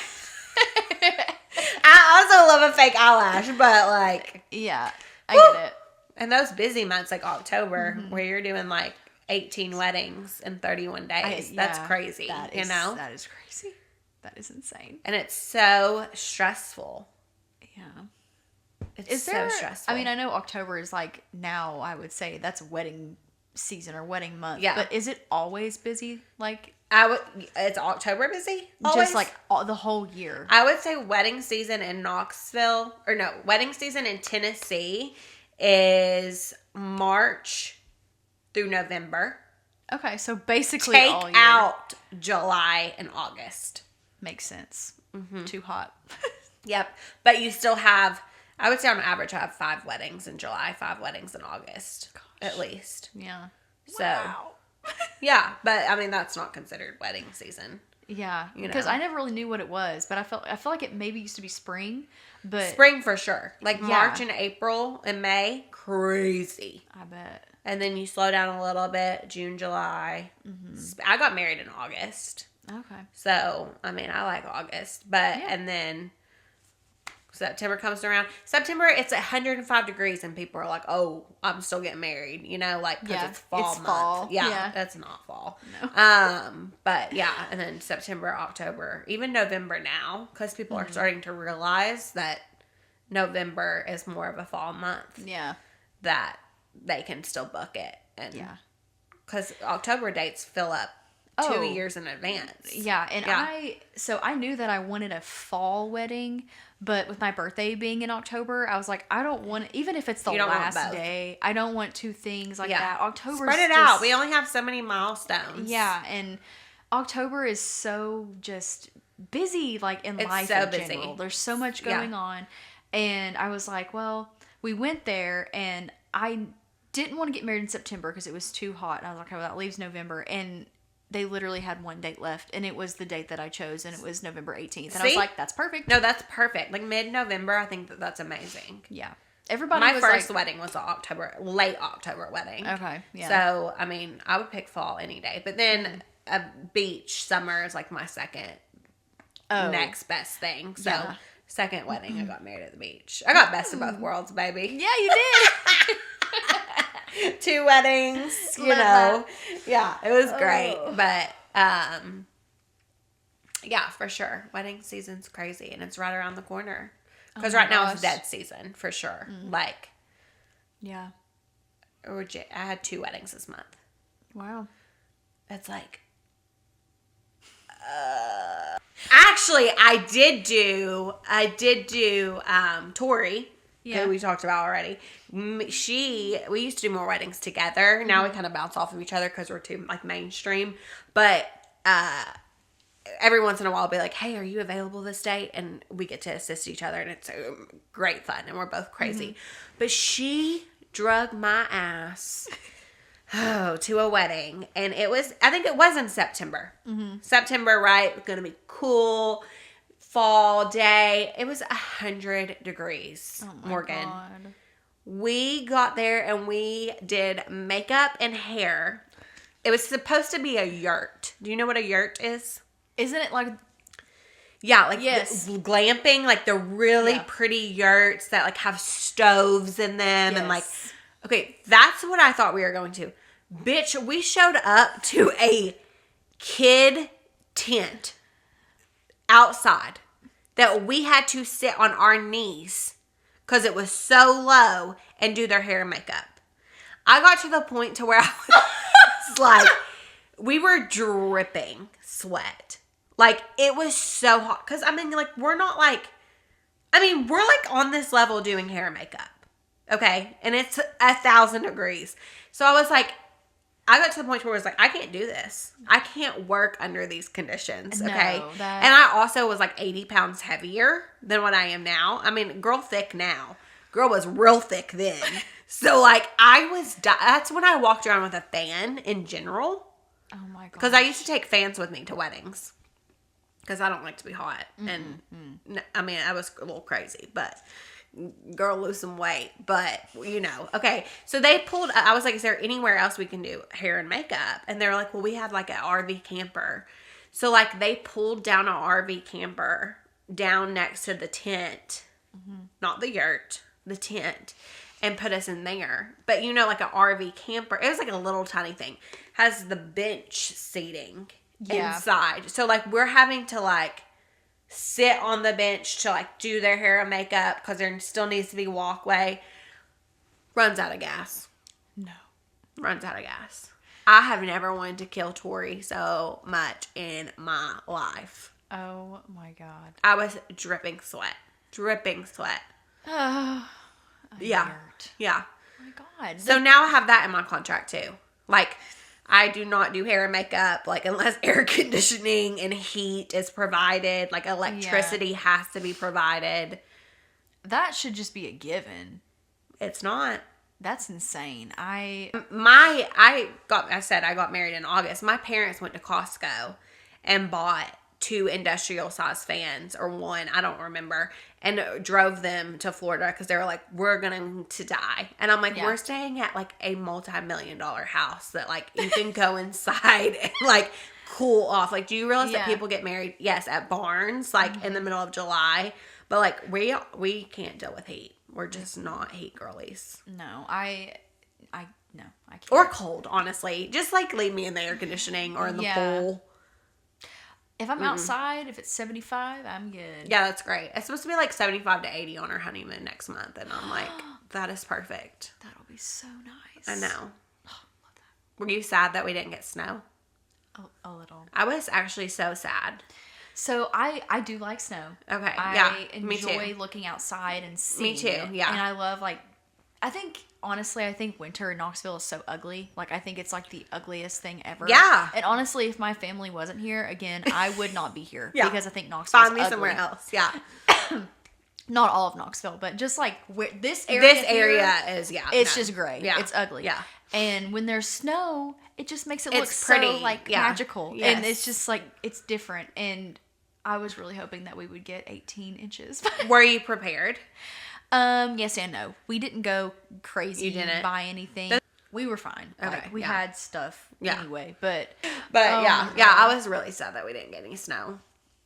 I also love a fake eyelash, but like... Yeah, I get it. And those busy months like October, where you're doing like 18 weddings in 31 days. That's crazy, That is crazy. That is insane. And it's so stressful. Yeah. It's so stressful. I mean, I know October is like now, I would say that's wedding season or wedding month. Yeah. But is it always busy? Like, it's October busy? Always? Just like the whole year. I would say wedding season in wedding season in Tennessee is March through November. Okay, so basically all year. Take out July and August. Makes sense. Too hot. Yep. But you still have, I would say on average, I have 5 weddings in July, 5 weddings in August. Gosh. At least. Yeah. So, wow. Yeah. But, I mean, that's not considered wedding season. Yeah. Because I never really knew what it was. But I feel like it maybe used to be spring. But spring for sure. Like March and April and May, crazy. I bet. And then you slow down a little bit, June, July. I got married in August. Okay. So, I mean, I like August. But, and then September comes around. September, it's 105 degrees and people are like, oh, I'm still getting married, you know, like, because it's fall month. Fall. Yeah, that's not fall. No. But yeah, and then September, October, even November now, because people are starting to realize that November is more of a fall month. Yeah. That they can still book it. And yeah. Because October dates fill up 2 years in advance. Yeah, and I knew that I wanted a fall wedding, but with my birthday being in October, I was like, I don't want, even if it's the last day, I don't want two things like that. October, spread it out. We only have so many milestones. Yeah, and October is so just busy, like in life so in general. busy. There's so much going on, and I was like, well, we went there, and I didn't want to get married in September because it was too hot. And I was like, okay, well, that leaves November, and they literally had one date left, and it was the date that I chose, and it was November 18th. And I was like, that's perfect. No, that's perfect. Like mid-November, I think that's amazing. Yeah. Everybody My was first wedding was late October wedding. Okay, yeah. So, I mean, I would pick fall any day. But then a beach summer is like my second next best thing. So, second wedding, I got married at the beach. I got best of both worlds, baby. Yeah, you did. 2 weddings, you know. Yeah, it was great. But, yeah, for sure. Wedding season's crazy, and it's right around the corner. Because right now it's dead season, for sure. Like, yeah. I had 2 weddings this month. Wow. It's like, actually, I did do Tori, who we talked about already. We used to do more weddings together. Now we kind of bounce off of each other because we're too like mainstream. But every once in a while, I'll be like, "Hey, are you available this date?" And we get to assist each other, and it's great fun. And we're both crazy. But she drug my ass to a wedding, and I think it was in September. September, right? Going to be cool. Fall day. It was 100 degrees, Morgan. God. We got there and we did makeup and hair. It was supposed to be a yurt. Do you know what a yurt is? Isn't it like... Yeah, like glamping, like the really pretty yurts that like have stoves in them and like... Okay, that's what I thought we were going to. Bitch, we showed up to a kid tent outside that we had to sit on our knees because it was so low and do their hair and makeup. I got to the point to where I was like, we were dripping sweat. Like, it was so hot. Because, I mean, like, we're like on this level doing hair and makeup. Okay? And it's 1,000 degrees. So I was like, I got to the point where I was like, I can't do this. I can't work under these conditions. Okay? And I also was like 80 pounds heavier than what I am now. I mean, girl thick now. Girl was real thick then. So like that's when I walked around with a fan in general. Oh my God. Because I used to take fans with me to weddings. Because I don't like to be hot. And I mean, I was a little crazy, but girl, lose some weight. But, you know, okay. So I was like, is there anywhere else we can do hair and makeup? And they were like, well, we have like an RV camper. So like they pulled down an RV camper down next to the tent, not the yurt, the tent, and put us in there. But you know, like an RV camper, it was like a little tiny thing, has the bench seating inside. So like we're having to like sit on the bench to like do their hair and makeup because there still needs to be walkway. Runs out of gas. No. Runs out of gas. I have never wanted to kill Tori so much in my life. Oh my God. I was dripping sweat. Dripping sweat. Oh. Yeah. Yeah. Oh my God. So now I have that in my contract too. Like, I do not do hair and makeup, like, unless air conditioning and heat is provided. Like, electricity has to be provided. That should just be a given. It's not. That's insane. I got married in August. My parents went to Costco and bought 2 industrial size fans, or 1, I don't remember, and drove them to Florida because they were like, we're going to die. And I'm like, we're staying at like a multi-million-dollar house that like you can go inside and like cool off. Like, do you realize that people get married, yes, at barns, like in the middle of July, But like we can't deal with heat. We're just not heat girlies. No, I can't. Or cold, honestly. Just like leave me in the air conditioning or in the pool. If I'm outside, if it's 75, I'm good. Yeah, that's great. It's supposed to be like 75 to 80 on our honeymoon next month. And I'm like, that is perfect. That'll be so nice. I know. Oh, love that. Were you sad that we didn't get snow? A little. I was actually so sad. So I do like snow. Okay, I enjoy looking outside and seeing Me too, it. yeah. And I love I think winter in Knoxville is so ugly. Like, I think it's like the ugliest thing ever. Yeah. And honestly, if my family wasn't here, again, I would not be here. Yeah. Because I think Knoxville's Find me somewhere else. Yeah. Not all of Knoxville, but just like this area. This area is, It's just gray. Yeah. It's ugly. Yeah. And when there's snow, it just makes it look pretty. so like magical. Yes. And it's just like, it's different. And I was really hoping that we would get 18 inches. Were you prepared? Yes and no. We didn't go crazy. You didn't buy anything. We were fine. Okay, Like, we had stuff anyway, but I was really sad that we didn't get any snow.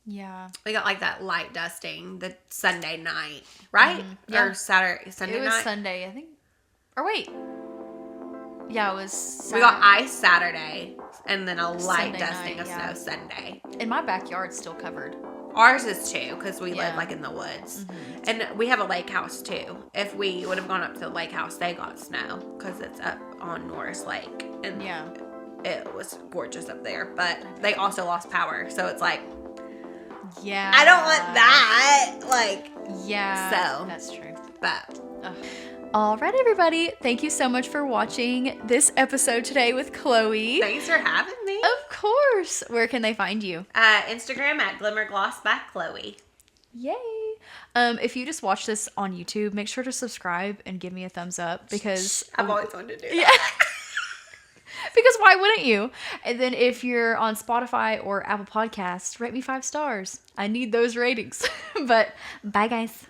Yeah. We got like that light dusting the Sunday night, right? Yeah. Or Sunday night? It was Sunday, I think. Or wait. Yeah, it was Saturday. We got ice Saturday and then a light Sunday dusting night, of snow Sunday. And my backyard's still covered. Ours is too, because we live Yeah. like in the woods. And we have a lake house too. If we would have gone up to the lake house, they got snow because it's up on Norris Lake. And it was gorgeous up there. But they also lost power. So it's like, yeah. I don't want that. Like, yeah. So. That's true. But. All right, everybody. Thank you so much for watching this episode today with Chloe. Thanks for having me. Of course. Where can they find you? Instagram at glimmergloss by Chloe. Yay. If you just watch this on YouTube, make sure to subscribe and give me a thumbs up because I've always wanted to do that. Yeah. Because why wouldn't you? And then if you're on Spotify or Apple Podcasts, rate me 5 stars. I need those ratings. But bye, guys.